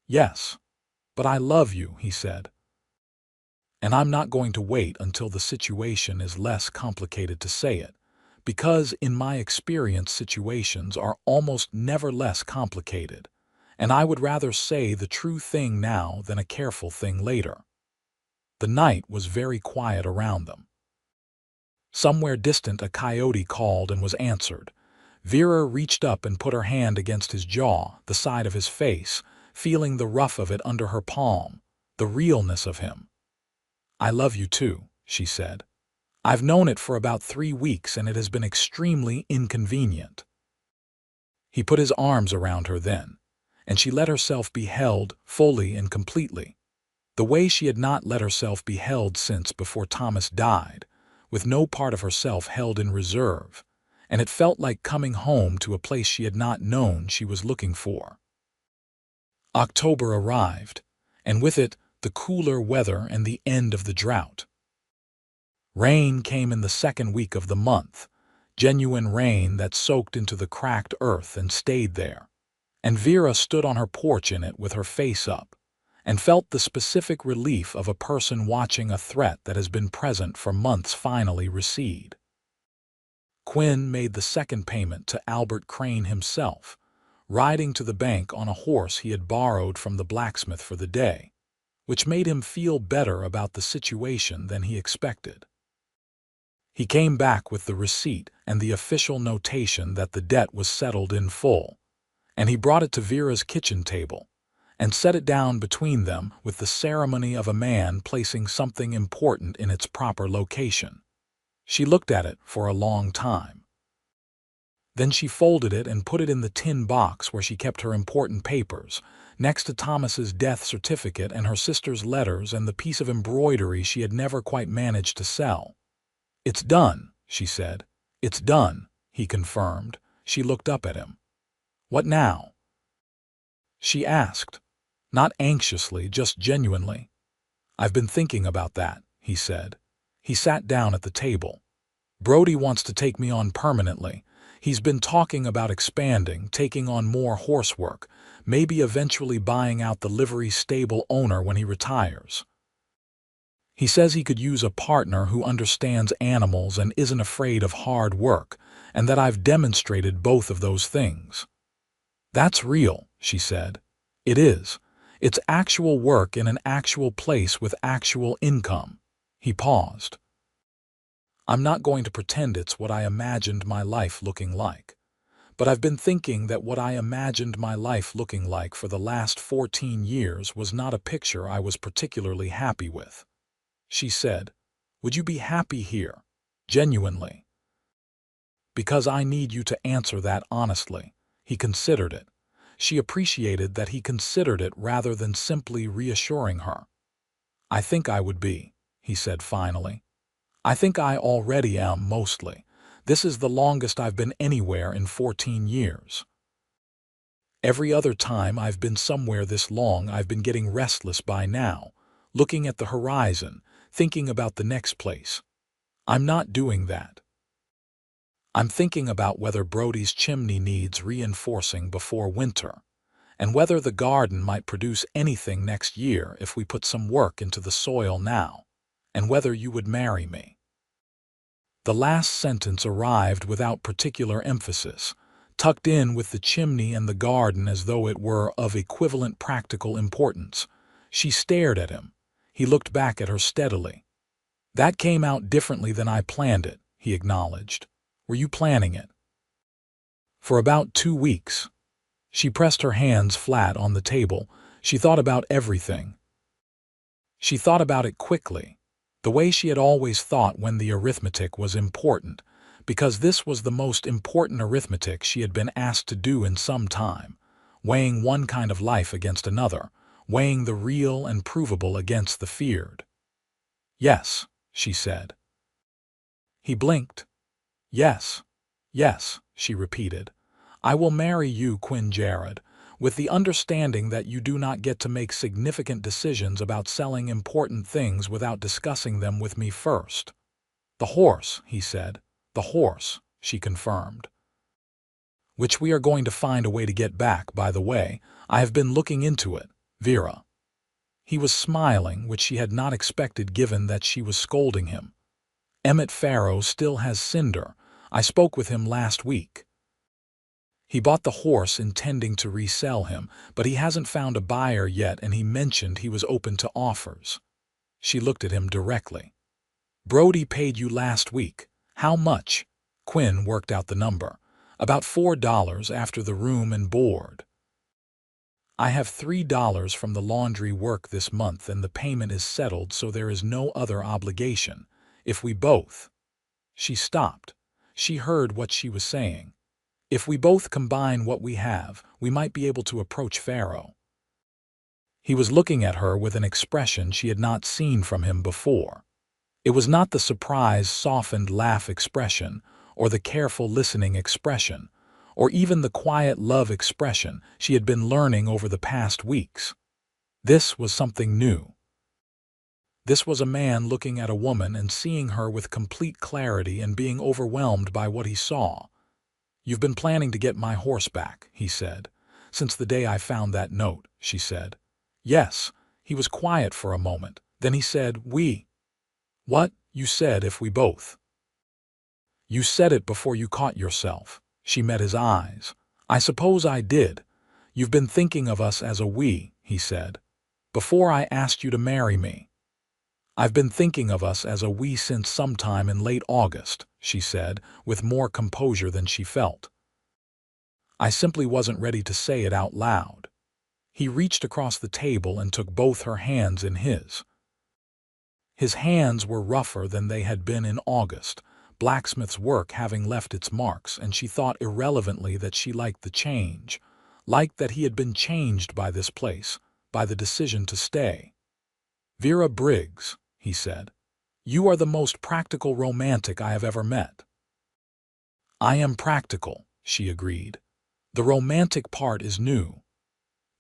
Yes, but I love you," he said. "And I'm not going to wait until the situation is less complicated to say it, because in my experience situations are almost never less complicated, and I would rather say the true thing now than a careful thing later." The night was very quiet around them. Somewhere distant a coyote called and was answered. Vera reached up and put her hand against his jaw, the side of his face, feeling the rough of it under her palm, the realness of him. "I love you too," she said. "I've known it for about 3 weeks and it has been extremely inconvenient." He put his arms around her then, and she let herself be held fully and completely, the way she had not let herself be held since before Thomas died, with no part of herself held in reserve, and it felt like coming home to a place she had not known she was looking for. October arrived, and with it the cooler weather and the end of the drought. Rain came in the second week of the month, genuine rain that soaked into the cracked earth and stayed there, and Vera stood on her porch in it with her face up, and felt the specific relief of a person watching a threat that has been present for months finally recede. Quinn made the second payment to Albert Crane himself, riding to the bank on a horse he had borrowed from the blacksmith for the day, which made him feel better about the situation than he expected. He came back with the receipt and the official notation that the debt was settled in full, and he brought it to Vera's kitchen table and set it down between them with the ceremony of a man placing something important in its proper location. She looked at it for a long time. Then she folded it and put it in the tin box where she kept her important papers, next to Thomas's death certificate and her sister's letters and the piece of embroidery she had never quite managed to sell. "It's done," she said. "It's done," he confirmed. She looked up at him. "What now?" she asked, not anxiously, just genuinely. "I've been thinking about that," he said. He sat down at the table. "Brody wants to take me on permanently. He's been talking about expanding, taking on more horsework, maybe eventually buying out the livery stable owner when he retires. He says he could use a partner who understands animals and isn't afraid of hard work, and that I've demonstrated both of those things." "That's real," she said. "It is. It's actual work in an actual place with actual income." He paused. "I'm not going to pretend it's what I imagined my life looking like. But I've been thinking that what I imagined my life looking like for the last 14 years was not a picture I was particularly happy with." She said, "Would you be happy here? Genuinely?" "Because I need you to answer that honestly." He considered it. She appreciated that he considered it rather than simply reassuring her. "I think I would be," he said finally. "I think I already am mostly. This is the longest I've been anywhere in 14 years. Every other time I've been somewhere this long I've been getting restless by now, looking at the horizon, thinking about the next place. I'm not doing that. I'm thinking about whether Brody's chimney needs reinforcing before winter, and whether the garden might produce anything next year if we put some work into the soil now, and whether you would marry me." The last sentence arrived without particular emphasis, tucked in with the chimney and the garden as though it were of equivalent practical importance. She stared at him. He looked back at her steadily. "That came out differently than I planned it," he acknowledged. "Were you planning it?" "For about 2 weeks. She pressed her hands flat on the table. She thought about everything. She thought about it quickly, the way she had always thought when the arithmetic was important, because this was the most important arithmetic she had been asked to do in some time, weighing one kind of life against another, weighing the real and provable against the feared. "Yes," she said. He blinked. "Yes, yes," she repeated. "I will marry you, Quinn Jared, with the understanding that you do not get to make significant decisions about selling important things without discussing them with me first." "The horse," he said. "The horse," she confirmed. "Which we are going to find a way to get back, by the way. I have been looking into it, Vera." He was smiling, which she had not expected given that she was scolding him. "Emmett Farrow still has Cinder. I spoke with him last week. He bought the horse intending to resell him, but he hasn't found a buyer yet, and he mentioned he was open to offers." She looked at him directly. "Brody paid you last week. How much?" Quinn worked out the number. "About $4 after the room and board. I have $3 from the laundry work this month, and the payment is settled, so there is no other obligation. If we both—" She stopped. She heard what she was saying. "If we both combine what we have, we might be able to approach Farrow." He was looking at her with an expression she had not seen from him before. It was not the surprised, softened laugh expression, or the careful listening expression, or even the quiet love expression she had been learning over the past weeks. This was something new. This was a man looking at a woman and seeing her with complete clarity and being overwhelmed by what he saw. "You've been planning to get my horse back," he said. "Since the day I found that note," she said. "Yes." He was quiet for a moment. Then he said, "We." "What? You said if we both." "You said it before you caught yourself." She met his eyes. "I suppose I did. You've been thinking of us as a we," he said. "Before I asked you to marry me." "I've been thinking of us as a we since sometime in late August," she said, with more composure than she felt. "I simply wasn't ready to say it out loud." He reached across the table and took both her hands in his. His hands were rougher than they had been in August, blacksmith's work having left its marks, and she thought irrelevantly that she liked the change, liked that he had been changed by this place, by the decision to stay. "Vera Briggs," he said, "you are the most practical romantic I have ever met." "I am practical," she agreed. "The romantic part is new."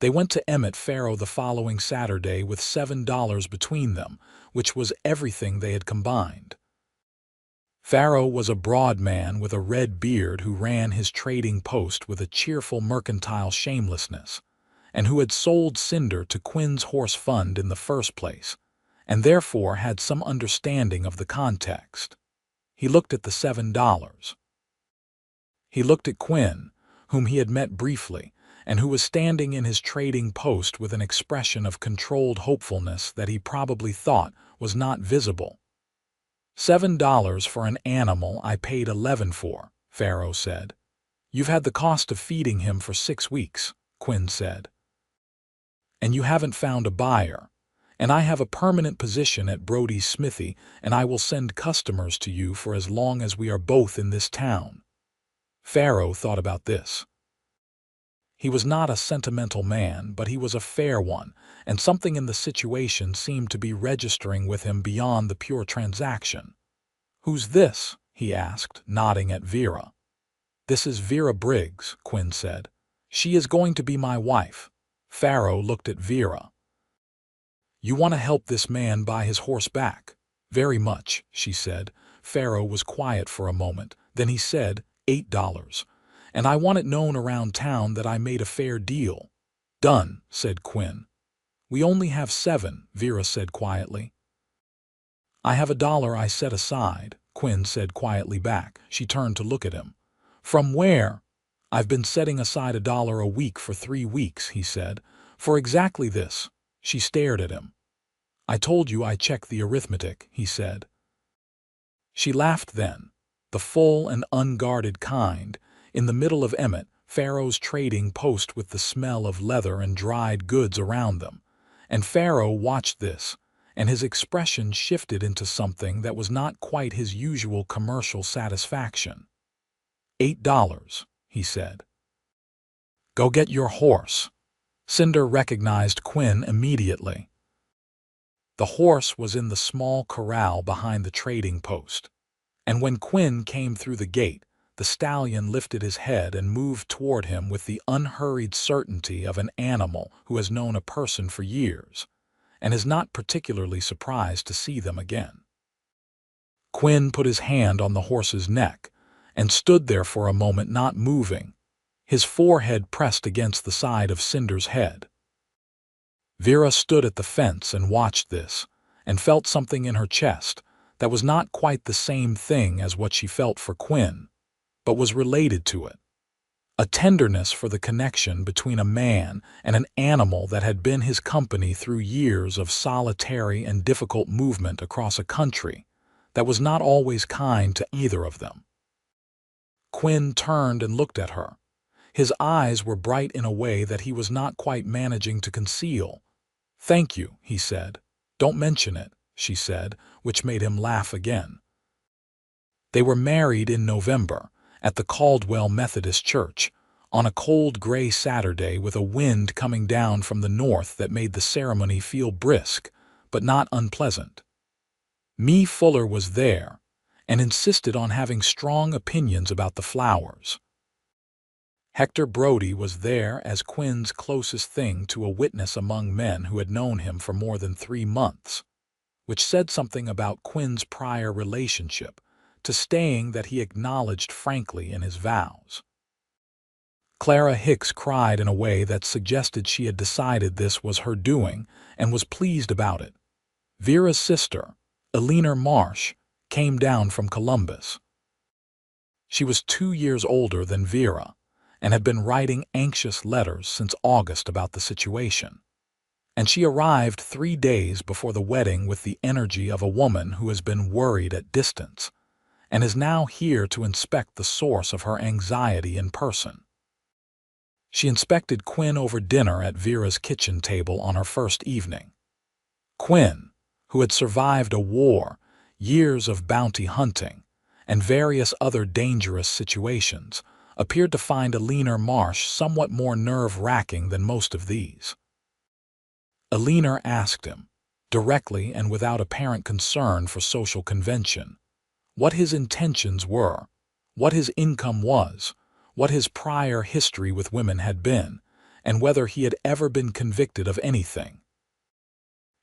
They went to Emmett Farrow the following Saturday with $7 between them, which was everything they had combined. Farrow was a broad man with a red beard who ran his trading post with a cheerful mercantile shamelessness, and who had sold Cinder to Quinn's horse fund in the first place, and therefore had some understanding of the context. He looked at the $7. He looked at Quinn, whom he had met briefly, and who was standing in his trading post with an expression of controlled hopefulness that he probably thought was not visible. $7 for an animal I paid $11 for, Farrow said. "You've had the cost of feeding him for 6 weeks, Quinn said. "And you haven't found a buyer. And I have a permanent position at Brody's Smithy, and I will send customers to you for as long as we are both in this town." Farrow thought about this. He was not a sentimental man, but he was a fair one, and something in the situation seemed to be registering with him beyond the pure transaction. "Who's this?" he asked, nodding at Vera. "This is Vera Briggs," Quinn said. "She is going to be my wife." Farrow looked at Vera. "You want to help this man buy his horse back?" "Very much," she said. Farrow was quiet for a moment. Then he said, $8. "And I want it known around town that I made a fair deal." "Done," said Quinn. "We only have 7, Vera said quietly. "I have $1 I set aside," Quinn said quietly back. She turned to look at him. "From where?" "I've been setting aside $1 a week for 3 weeks," he said. "For exactly this." She stared at him. "I told you I checked the arithmetic," he said. She laughed then, the full and unguarded kind, in the middle of Emmett Pharaoh's trading post with the smell of leather and dried goods around them, and Pharaoh watched this, and his expression shifted into something that was not quite his usual commercial satisfaction. $8, he said. Go get your horse. Cinder recognized Quinn immediately. The horse was in the small corral behind the trading post, and when Quinn came through the gate, the stallion lifted his head and moved toward him with the unhurried certainty of an animal who has known a person for years and is not particularly surprised to see them again. Quinn put his hand on the horse's neck and stood there for a moment not moving, his forehead pressed against the side of Cinder's head. Vera stood at the fence and watched this, and felt something in her chest that was not quite the same thing as what she felt for Quinn, but was related to it. A tenderness for the connection between a man and an animal that had been his company through years of solitary and difficult movement across a country that was not always kind to either of them. Quinn turned and looked at her. His eyes were bright in a way that he was not quite managing to conceal. "Thank you," he said. "Don't mention it," she said, which made him laugh again. They were married in November, at the Caldwell Methodist Church, on a cold gray Saturday with a wind coming down from the north that made the ceremony feel brisk, but not unpleasant. Mee Fuller was there, and insisted on having strong opinions about the flowers. Hector Brody was there as Quinn's closest thing to a witness among men who had known him for more than 3 months, which said something about Quinn's prior relationship, to staying that he acknowledged frankly in his vows. Clara Hicks cried in a way that suggested she had decided this was her doing and was pleased about it. Vera's sister, Eleanor Marsh, came down from Columbus. She was 2 years older than Vera, and had been writing anxious letters since August about the situation. And she arrived 3 days before the wedding with the energy of a woman who has been worried at distance, and is now here to inspect the source of her anxiety in person. She inspected Quinn over dinner at Vera's kitchen table on her first evening. Quinn, who had survived a war, years of bounty hunting, and various other dangerous situations, appeared to find Eleanor Marsh somewhat more nerve-wracking than most of these. Eleanor asked him, directly and without apparent concern for social convention, what his intentions were, what his income was, what his prior history with women had been, and whether he had ever been convicted of anything.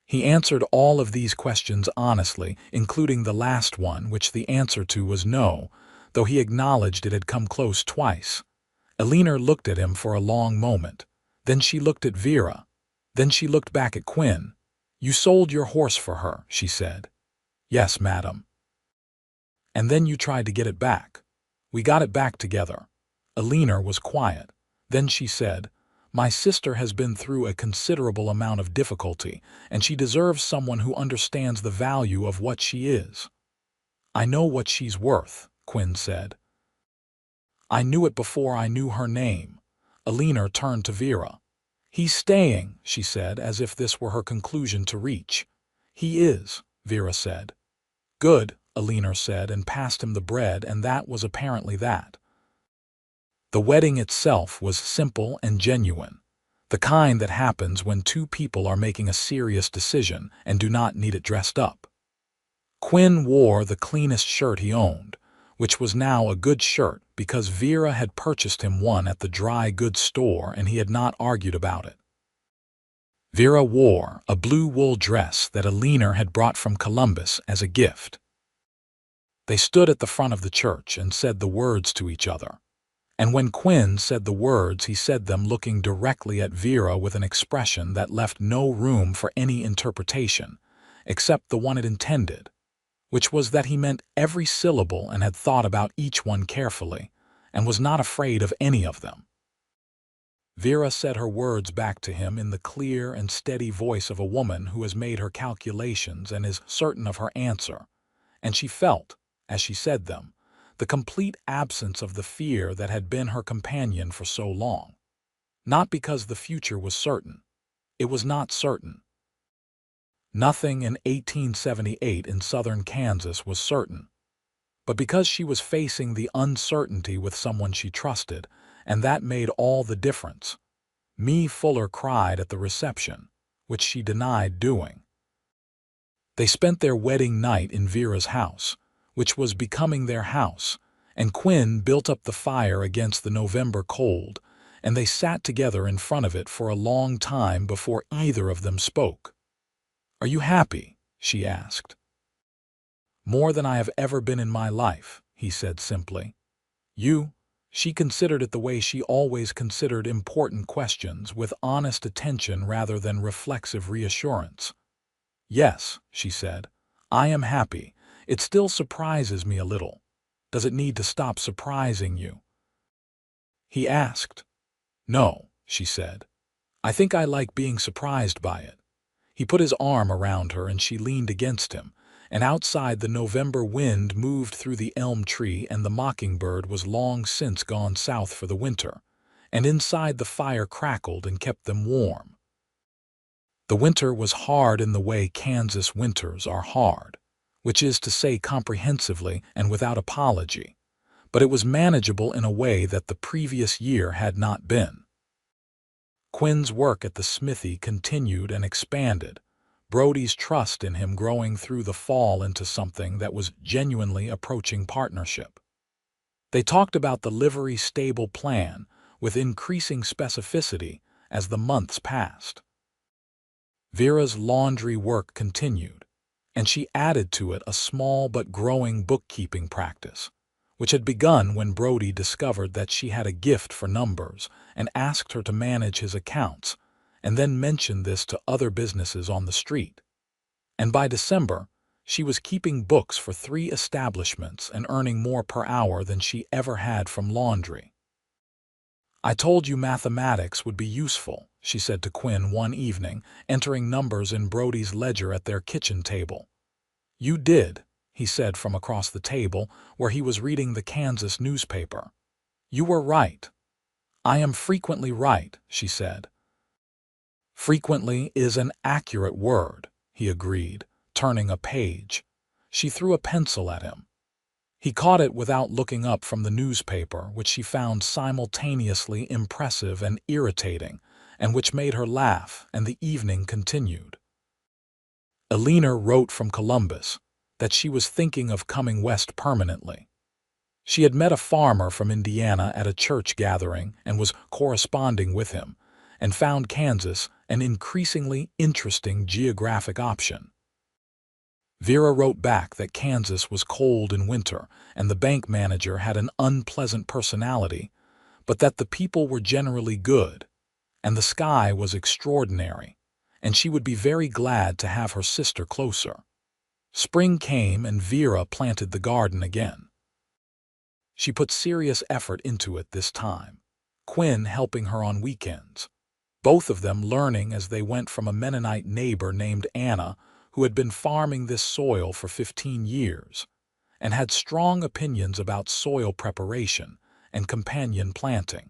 He answered all of these questions honestly, including the last one, which the answer to was no, though he acknowledged it had come close twice. Eleanor looked at him for a long moment. Then she looked at Vera. Then she looked back at Quinn. "You sold your horse for her," she said. "Yes, madam." "And then you tried to get it back." "We got it back together." Eleanor was quiet. Then she said, "My sister has been through a considerable amount of difficulty, and she deserves someone who understands the value of what she is." "I know what she's worth," Quinn said. "I knew it before I knew her name." Eleanor turned to Vera. "He's staying," she said, as if this were her conclusion to reach. "He is," Vera said. "Good," Eleanor said, and passed him the bread, and that was apparently that. The wedding itself was simple and genuine, the kind that happens when 2 people are making a serious decision and do not need it dressed up. Quinn wore the cleanest shirt he owned, which was now a good shirt because Vera had purchased him one at the dry goods store and he had not argued about it. Vera wore a blue wool dress that Eleanor had brought from Columbus as a gift. They stood at the front of the church and said the words to each other. And when Quinn said the words, he said them looking directly at Vera with an expression that left no room for any interpretation, except the one it intended, which was that he meant every syllable and had thought about each one carefully, and was not afraid of any of them. Vera said her words back to him in the clear and steady voice of a woman who has made her calculations and is certain of her answer, and she felt, as she said them, the complete absence of the fear that had been her companion for so long. Not because the future was certain. It was not certain. Nothing in 1878 in southern Kansas was certain. But because she was facing the uncertainty with someone she trusted, and that made all the difference. Mee Fuller cried at the reception, which she denied doing. They spent their wedding night in Vera's house, which was becoming their house, and Quinn built up the fire against the November cold, and they sat together in front of it for a long time before either of them spoke. "Are you happy?" she asked. "More than I have ever been in my life," he said simply. "You?" She considered it the way she always considered important questions, with honest attention rather than reflexive reassurance. "Yes," she said, "I am happy. It still surprises me a little. Does it need to stop surprising you?" He asked. "No," she said. "I think I like being surprised by it." He put his arm around her and she leaned against him, and outside the November wind moved through the elm tree and the mockingbird was long since gone south for the winter, and inside the fire crackled and kept them warm. The winter was hard in the way Kansas winters are hard, which is to say comprehensively and without apology, but it was manageable in a way that the previous year had not been. Quinn's work at the smithy continued and expanded, Brody's trust in him growing through the fall into something that was genuinely approaching partnership. They talked about the livery stable plan with increasing specificity as the months passed. Vera's laundry work continued, and she added to it a small but growing bookkeeping practice, which had begun when Brody discovered that she had a gift for numbers and asked her to manage his accounts, and then mentioned this to other businesses on the street. And by December, she was keeping books for 3 establishments and earning more per hour than she ever had from laundry. "I told you mathematics would be useful," she said to Quinn one evening, entering numbers in Brody's ledger at their kitchen table. "You did," he said from across the table, where he was reading the Kansas newspaper. "You were right." "I am frequently right," she said. "Frequently is an accurate word," he agreed, turning a page. She threw a pencil at him. He caught it without looking up from the newspaper, which she found simultaneously impressive and irritating, and which made her laugh, and the evening continued. Elena wrote from Columbus that she was thinking of coming west permanently. She had met a farmer from Indiana at a church gathering and was corresponding with him, and found Kansas an increasingly interesting geographic option. Vera wrote back that Kansas was cold in winter and the bank manager had an unpleasant personality, but that the people were generally good, and the sky was extraordinary, and she would be very glad to have her sister closer. Spring came and Vera planted the garden again. She put serious effort into it this time, Quinn helping her on weekends, both of them learning as they went from a Mennonite neighbor named Anna who had been farming this soil for 15 years and had strong opinions about soil preparation and companion planting.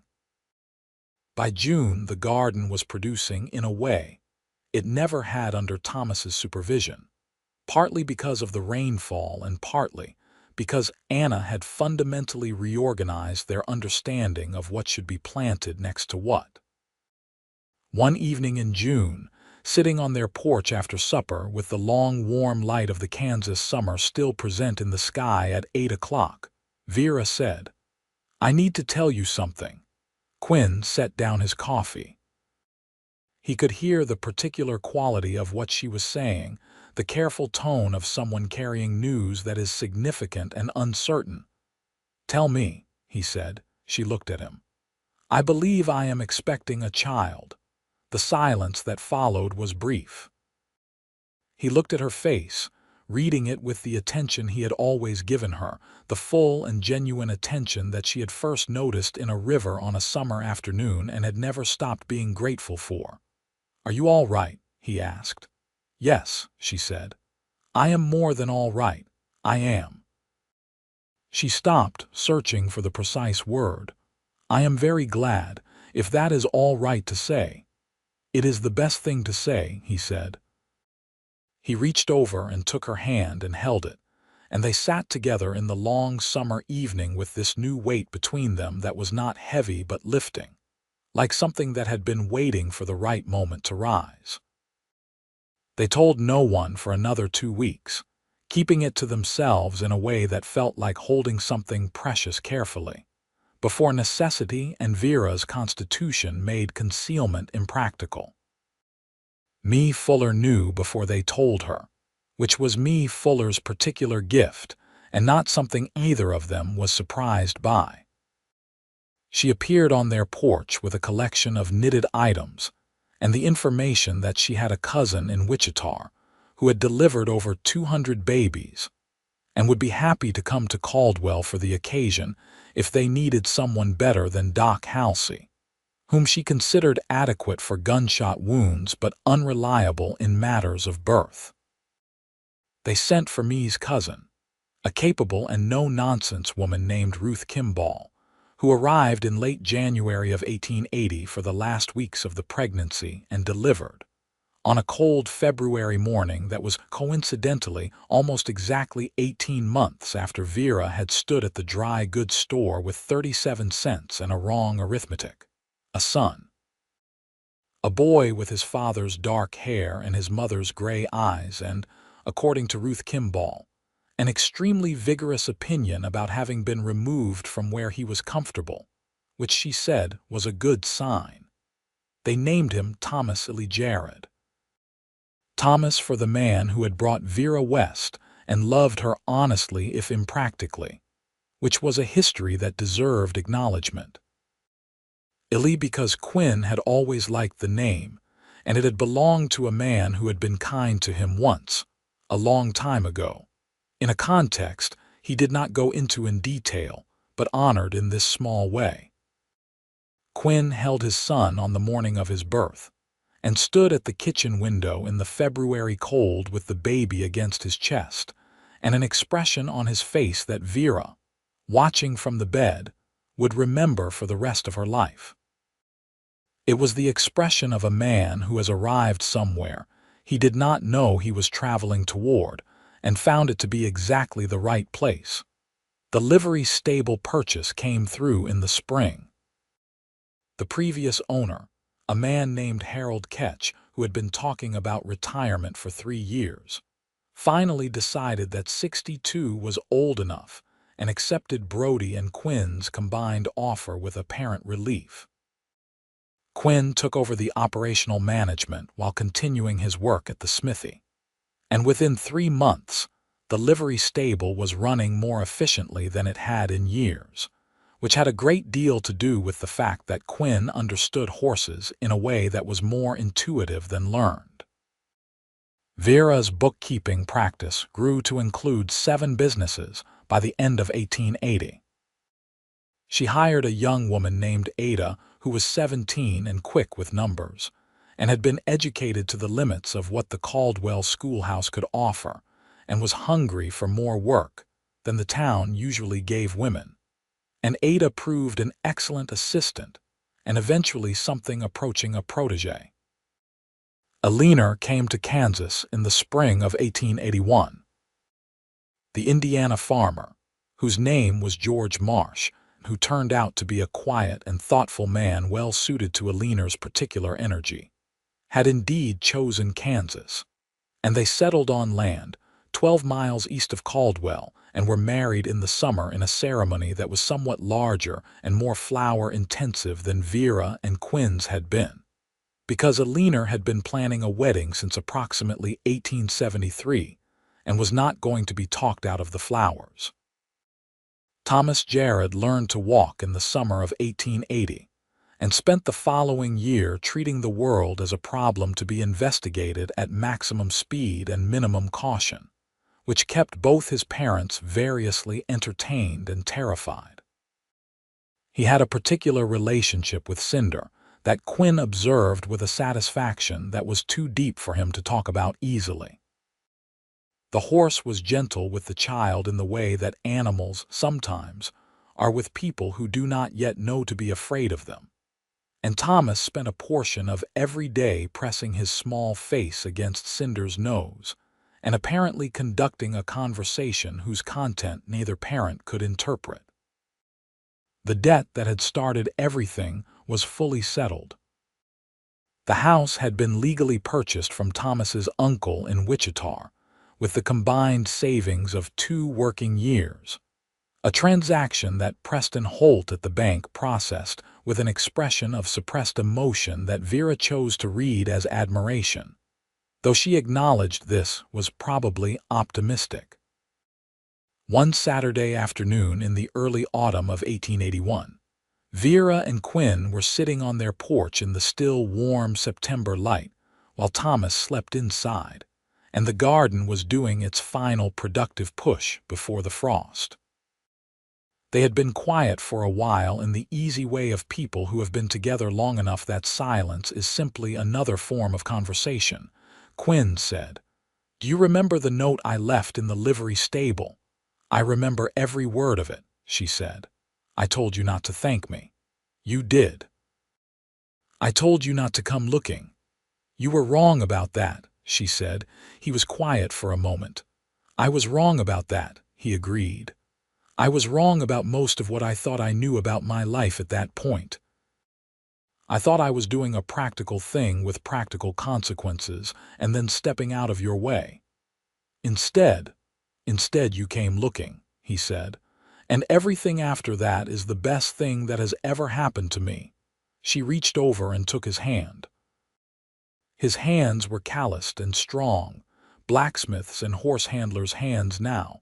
By June, the garden was producing in a way it never had under Thomas's supervision, partly because of the rainfall and partly because Anna had fundamentally reorganized their understanding of what should be planted next to what. One evening in June, sitting on their porch after supper with the long warm light of the Kansas summer still present in the sky at 8 o'clock, Vera said, "I need to tell you something." Quinn set down his coffee. He could hear the particular quality of what she was saying, the careful tone of someone carrying news that is significant and uncertain. "Tell me," he said. She looked at him. "I believe I am expecting a child." The silence that followed was brief. He looked at her face, reading it with the attention he had always given her, the full and genuine attention that she had first noticed in a river on a summer afternoon and had never stopped being grateful for. "Are you all right?" he asked. "Yes," she said. "I am more than all right. I am." She stopped, searching for the precise word. "I am very glad, if that is all right to say." "It is the best thing to say," he said. He reached over and took her hand and held it, and they sat together in the long summer evening with this new weight between them that was not heavy but lifting, like something that had been waiting for the right moment to rise. They told no one for another 2 weeks, keeping it to themselves in a way that felt like holding something precious carefully, before necessity and Vera's constitution made concealment impractical. Me Fuller knew before they told her, which was Me Fuller's particular gift, and not something either of them was surprised by. She appeared on their porch with a collection of knitted items and the information that she had a cousin in Wichita who had delivered over 200 babies and would be happy to come to Caldwell for the occasion if they needed someone better than Doc Halsey, whom she considered adequate for gunshot wounds but unreliable in matters of birth. They sent for Me's cousin, a capable and no-nonsense woman named Ruth Kimball, who arrived in late January of 1880 for the last weeks of the pregnancy and delivered, on a cold February morning that was coincidentally almost exactly 18 months after Vera had stood at the dry goods store with 37 cents and a wrong arithmetic. A son. A boy with his father's dark hair and his mother's gray eyes and, according to Ruth Kimball, an extremely vigorous opinion about having been removed from where he was comfortable, which she said was a good sign. They named him Thomas Ely Jared. Thomas for the man who had brought Vera West and loved her honestly if impractically, which was a history that deserved acknowledgement. Ely because Quinn had always liked the name, and it had belonged to a man who had been kind to him once, a long time ago, in a context he did not go into in detail, but honored in this small way. Quinn held his son on the morning of his birth, and stood at the kitchen window in the February cold with the baby against his chest, and an expression on his face that Vera, watching from the bed, would remember for the rest of her life. It was the expression of a man who has arrived somewhere he did not know he was traveling toward, and found it to be exactly the right place. The livery stable purchase came through in the spring. The previous owner, a man named Harold Ketch, who had been talking about retirement for 3 years, finally decided that 62 was old enough and accepted Brody and Quinn's combined offer with apparent relief. Quinn took over the operational management while continuing his work at the smithy, and within 3 months, the livery stable was running more efficiently than it had in years, which had a great deal to do with the fact that Quinn understood horses in a way that was more intuitive than learned. Vera's bookkeeping practice grew to include 7 businesses by the end of 1880. She hired a young woman named Ada who was 17 and quick with numbers, and had been educated to the limits of what the Caldwell schoolhouse could offer, and was hungry for more work than the town usually gave women. And Ada proved an excellent assistant, and eventually something approaching a protege. A leaner came to Kansas in the spring of 1881. The Indiana farmer, whose name was George Marsh, who turned out to be a quiet and thoughtful man well suited to a leaner's particular energy, had indeed chosen Kansas, and they settled on land 12 miles east of Caldwell and were married in the summer in a ceremony that was somewhat larger and more flower-intensive than Vera and Quinn's had been, because a leaner had been planning a wedding since approximately 1873 and was not going to be talked out of the flowers. Thomas Jared learned to walk in the summer of 1880 and spent the following year treating the world as a problem to be investigated at maximum speed and minimum caution, which kept both his parents variously entertained and terrified. He had a particular relationship with Cinder that Quinn observed with a satisfaction that was too deep for him to talk about easily. The horse was gentle with the child in the way that animals sometimes are with people who do not yet know to be afraid of them. And Thomas spent a portion of every day pressing his small face against Cinder's nose and apparently conducting a conversation whose content neither parent could interpret. The debt that had started everything was fully settled. The house had been legally purchased from Thomas's uncle in Wichita, with the combined savings of 2 working years, a transaction that Preston Holt at the bank processed with an expression of suppressed emotion that Vera chose to read as admiration, though she acknowledged this was probably optimistic. One Saturday afternoon in the early autumn of 1881, Vera and Quinn were sitting on their porch in the still warm September light while Thomas slept inside, and the garden was doing its final productive push before the frost. They had been quiet for a while in the easy way of people who have been together long enough that silence is simply another form of conversation. Quinn said, "Do you remember the note I left in the livery stable?" "I remember every word of it," she said. "I told you not to thank me." "You did." "I told you not to come looking." "You were wrong about that," she said. He was quiet for a moment. "I was wrong about that," he agreed. "I was wrong about most of what I thought I knew about my life at that point. I thought I was doing a practical thing with practical consequences and then stepping out of your way. Instead you came looking," he said, "and everything after that is the best thing that has ever happened to me." She reached over and took his hand. His hands were calloused and strong, blacksmiths' and horse handlers' hands now,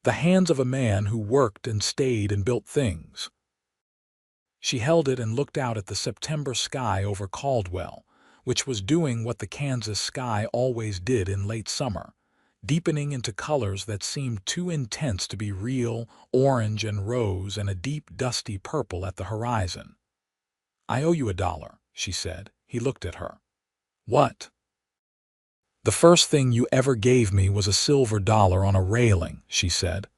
the hands of a man who worked and stayed and built things. She held it and looked out at the September sky over Caldwell, which was doing what the Kansas sky always did in late summer, deepening into colors that seemed too intense to be real, orange and rose and a deep dusty purple at the horizon. "I owe you $1, she said. He looked at her. "What?" "The first thing you ever gave me was a silver dollar on a railing," she said.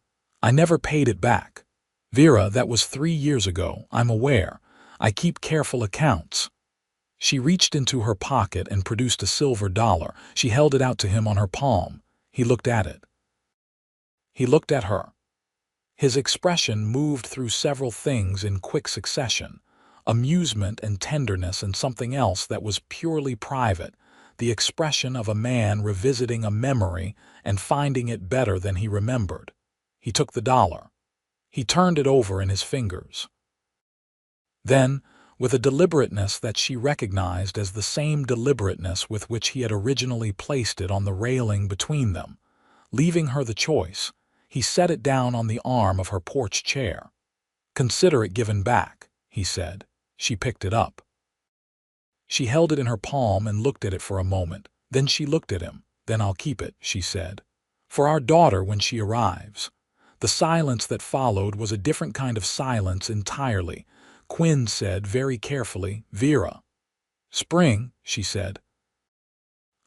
"I never paid it back. Vera, that was 3 years ago, I'm aware. I keep careful accounts." She reached into her pocket and produced a silver dollar. She held it out to him on her palm. He looked at it. He looked at her. His expression moved through several things in quick succession: amusement and tenderness and something else that was purely private, the expression of a man revisiting a memory and finding it better than he remembered. He took the dollar. He turned it over in his fingers. Then, with a deliberateness that she recognized as the same deliberateness with which he had originally placed it on the railing between them, leaving her the choice, he set it down on the arm of her porch chair. "Consider it given back," he said. She picked it up. She held it in her palm and looked at it for a moment. Then she looked at him. "Then I'll keep it," she said, "for our daughter when she arrives." The silence that followed was a different kind of silence entirely. Quinn said very carefully, "Vera." "Spring," she said.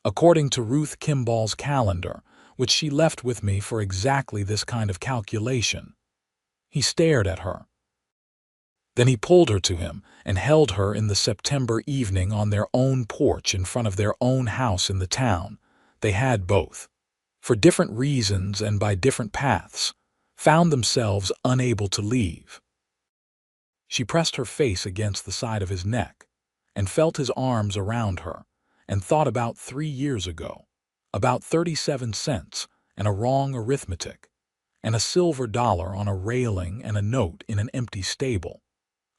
"According to Ruth Kimball's calendar, which she left with me for exactly this kind of calculation." He stared at her. Then he pulled her to him and held her in the September evening on their own porch in front of their own house in the town. They had both, for different reasons and by different paths, found themselves unable to leave. She pressed her face against the side of his neck and felt his arms around her and thought about 3 years ago, about 37 cents and a wrong arithmetic, and a silver dollar on a railing and a note in an empty stable,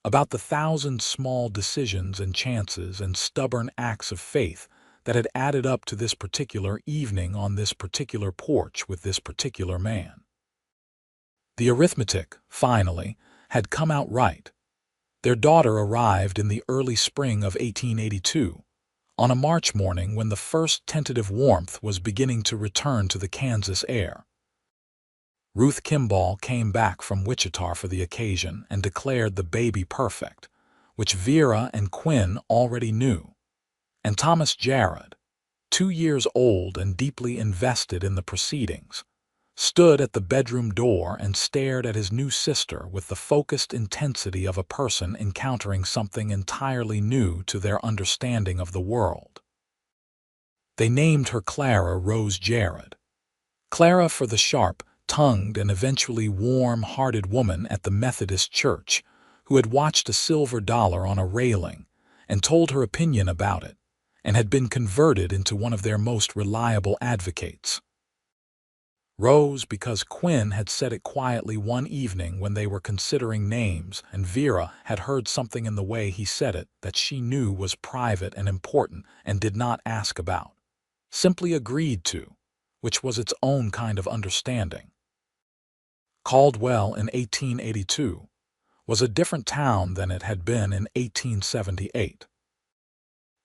about the 1,000 small decisions and chances and stubborn acts of faith that had added up to this particular evening on this particular porch with this particular man. The arithmetic, finally, had come out right. Their daughter arrived in the early spring of 1882, on a March morning when the first tentative warmth was beginning to return to the Kansas air. Ruth Kimball came back from Wichita for the occasion and declared the baby perfect, which Vera and Quinn already knew. And Thomas Jarrett, 2 years old and deeply invested in the proceedings, stood at the bedroom door and stared at his new sister with the focused intensity of a person encountering something entirely new to their understanding of the world. They named her Clara Rose Jared. Clara for the sharp-tongued and eventually warm-hearted woman at the Methodist church who had watched a silver dollar on a railing and told her opinion about it, and had been converted into one of their most reliable advocates. Rose because Quinn had said it quietly one evening when they were considering names, and Vera had heard something in the way he said it that she knew was private and important and did not ask about. Simply agreed to, which was its own kind of understanding. Caldwell in 1882 was a different town than it had been in 1878.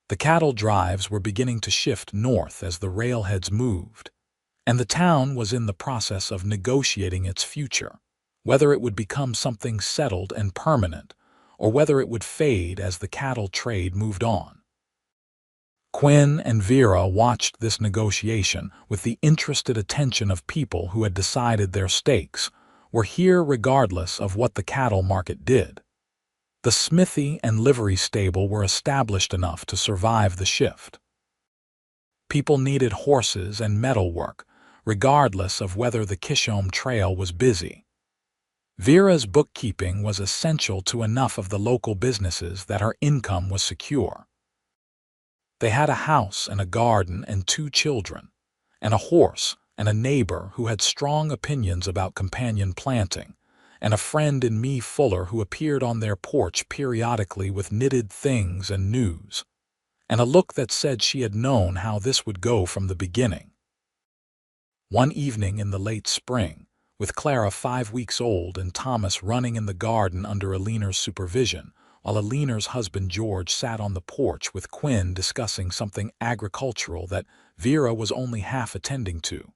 The cattle drives were beginning to shift north as the railheads moved, and the town was in the process of negotiating its future, whether it would become something settled and permanent, or whether it would fade as the cattle trade moved on. Quinn and Vera watched this negotiation with the interested attention of people who had decided their stakes were here regardless of what the cattle market did. The smithy and livery stable were established enough to survive the shift. People needed horses and metalwork, regardless of whether the Kishome Trail was busy. Vera's bookkeeping was essential to enough of the local businesses that her income was secure. They had a house and a garden and 2 children, and a horse and a neighbor who had strong opinions about companion planting, and a friend in me Fuller who appeared on their porch periodically with knitted things and news, and a look that said she had known how this would go from the beginning. One evening in the late spring, with Clara 5 weeks old and Thomas running in the garden under Alina's supervision, while Alina's husband George sat on the porch with Quinn discussing something agricultural that Vera was only half attending to.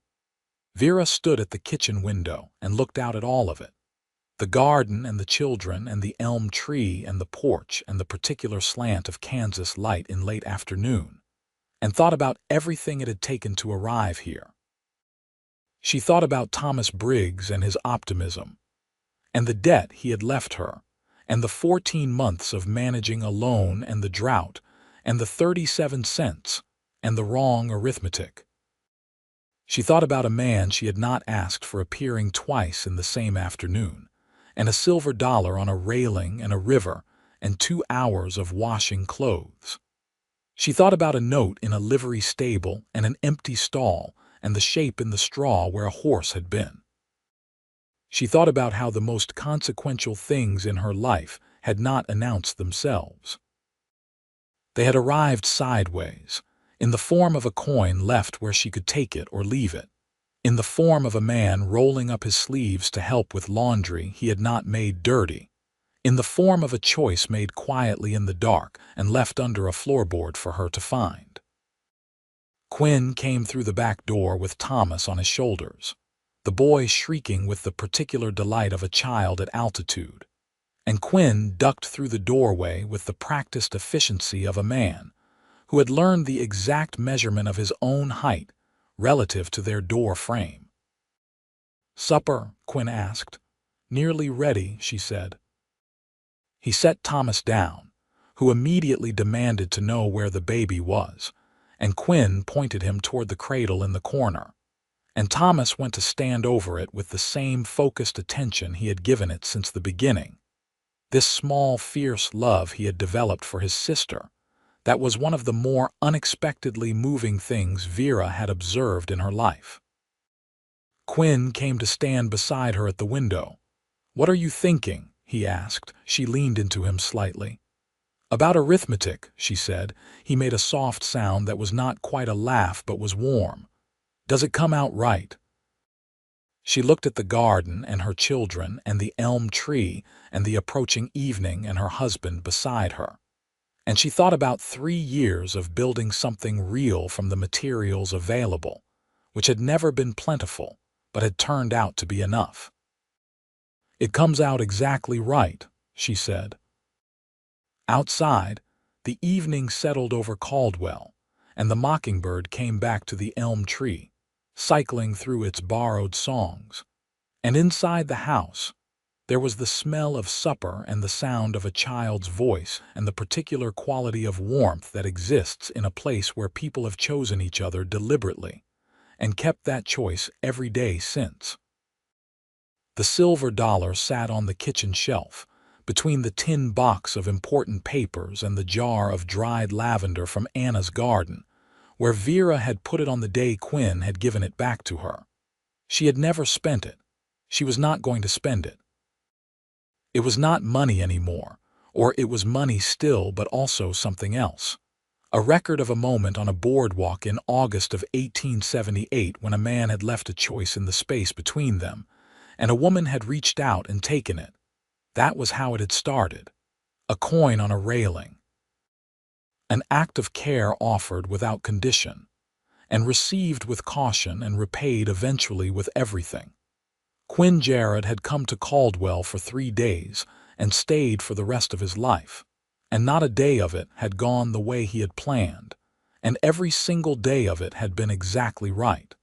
Vera stood at the kitchen window and looked out at all of it. The garden and the children and the elm tree and the porch and the particular slant of Kansas light in late afternoon, and thought about everything it had taken to arrive here. She thought about Thomas Briggs and his optimism, and the debt he had left her, and the 14 months of managing a loan and the drought, and the 37 cents, and the wrong arithmetic. She thought about a man she had not asked for appearing twice in the same afternoon, and a silver dollar on a railing and a river, and 2 hours of washing clothes. She thought about a note in a livery stable and an empty stall and the shape in the straw where a horse had been. She thought about how the most consequential things in her life had not announced themselves. They had arrived sideways, in the form of a coin left where she could take it or leave it, in the form of a man rolling up his sleeves to help with laundry he had not made dirty, in the form of a choice made quietly in the dark and left under a floorboard for her to find. Quinn came through the back door with Thomas on his shoulders, the boy shrieking with the particular delight of a child at altitude, and Quinn ducked through the doorway with the practiced efficiency of a man who had learned the exact measurement of his own height relative to their door frame. "Supper?" Quinn asked. "Nearly ready," she said. He set Thomas down, who immediately demanded to know where the baby was, and Quinn pointed him toward the cradle in the corner, and Thomas went to stand over it with the same focused attention he had given it since the beginning. This small, fierce love he had developed for his sister, that was one of the more unexpectedly moving things Vera had observed in her life. Quinn came to stand beside her at the window. "What are you thinking?" he asked. She leaned into him slightly. "About arithmetic," she said. He made a soft sound that was not quite a laugh but was warm. "Does it come out right?" She looked at the garden and her children and the elm tree and the approaching evening and her husband beside her. And she thought about 3 years of building something real from the materials available, which had never been plentiful, but had turned out to be enough. "It comes out exactly right," she said. Outside, the evening settled over Caldwell, and the mockingbird came back to the elm tree, cycling through its borrowed songs. And inside the house, there was the smell of supper and the sound of a child's voice and the particular quality of warmth that exists in a place where people have chosen each other deliberately and kept that choice every day since. The silver dollar sat on the kitchen shelf, between the tin box of important papers and the jar of dried lavender from Anna's garden, where Vera had put it on the day Quinn had given it back to her. She had never spent it. She was not going to spend it. It was not money anymore, or it was money still, but also something else. A record of a moment on a boardwalk in August of 1878 when a man had left a choice in the space between them, and a woman had reached out and taken it. That was how it had started. A coin on a railing. An act of care offered without condition, and received with caution and repaid eventually with everything. Quinn Jarrett had come to Caldwell for 3 days and stayed for the rest of his life, and not a day of it had gone the way he had planned, and every single day of it had been exactly right.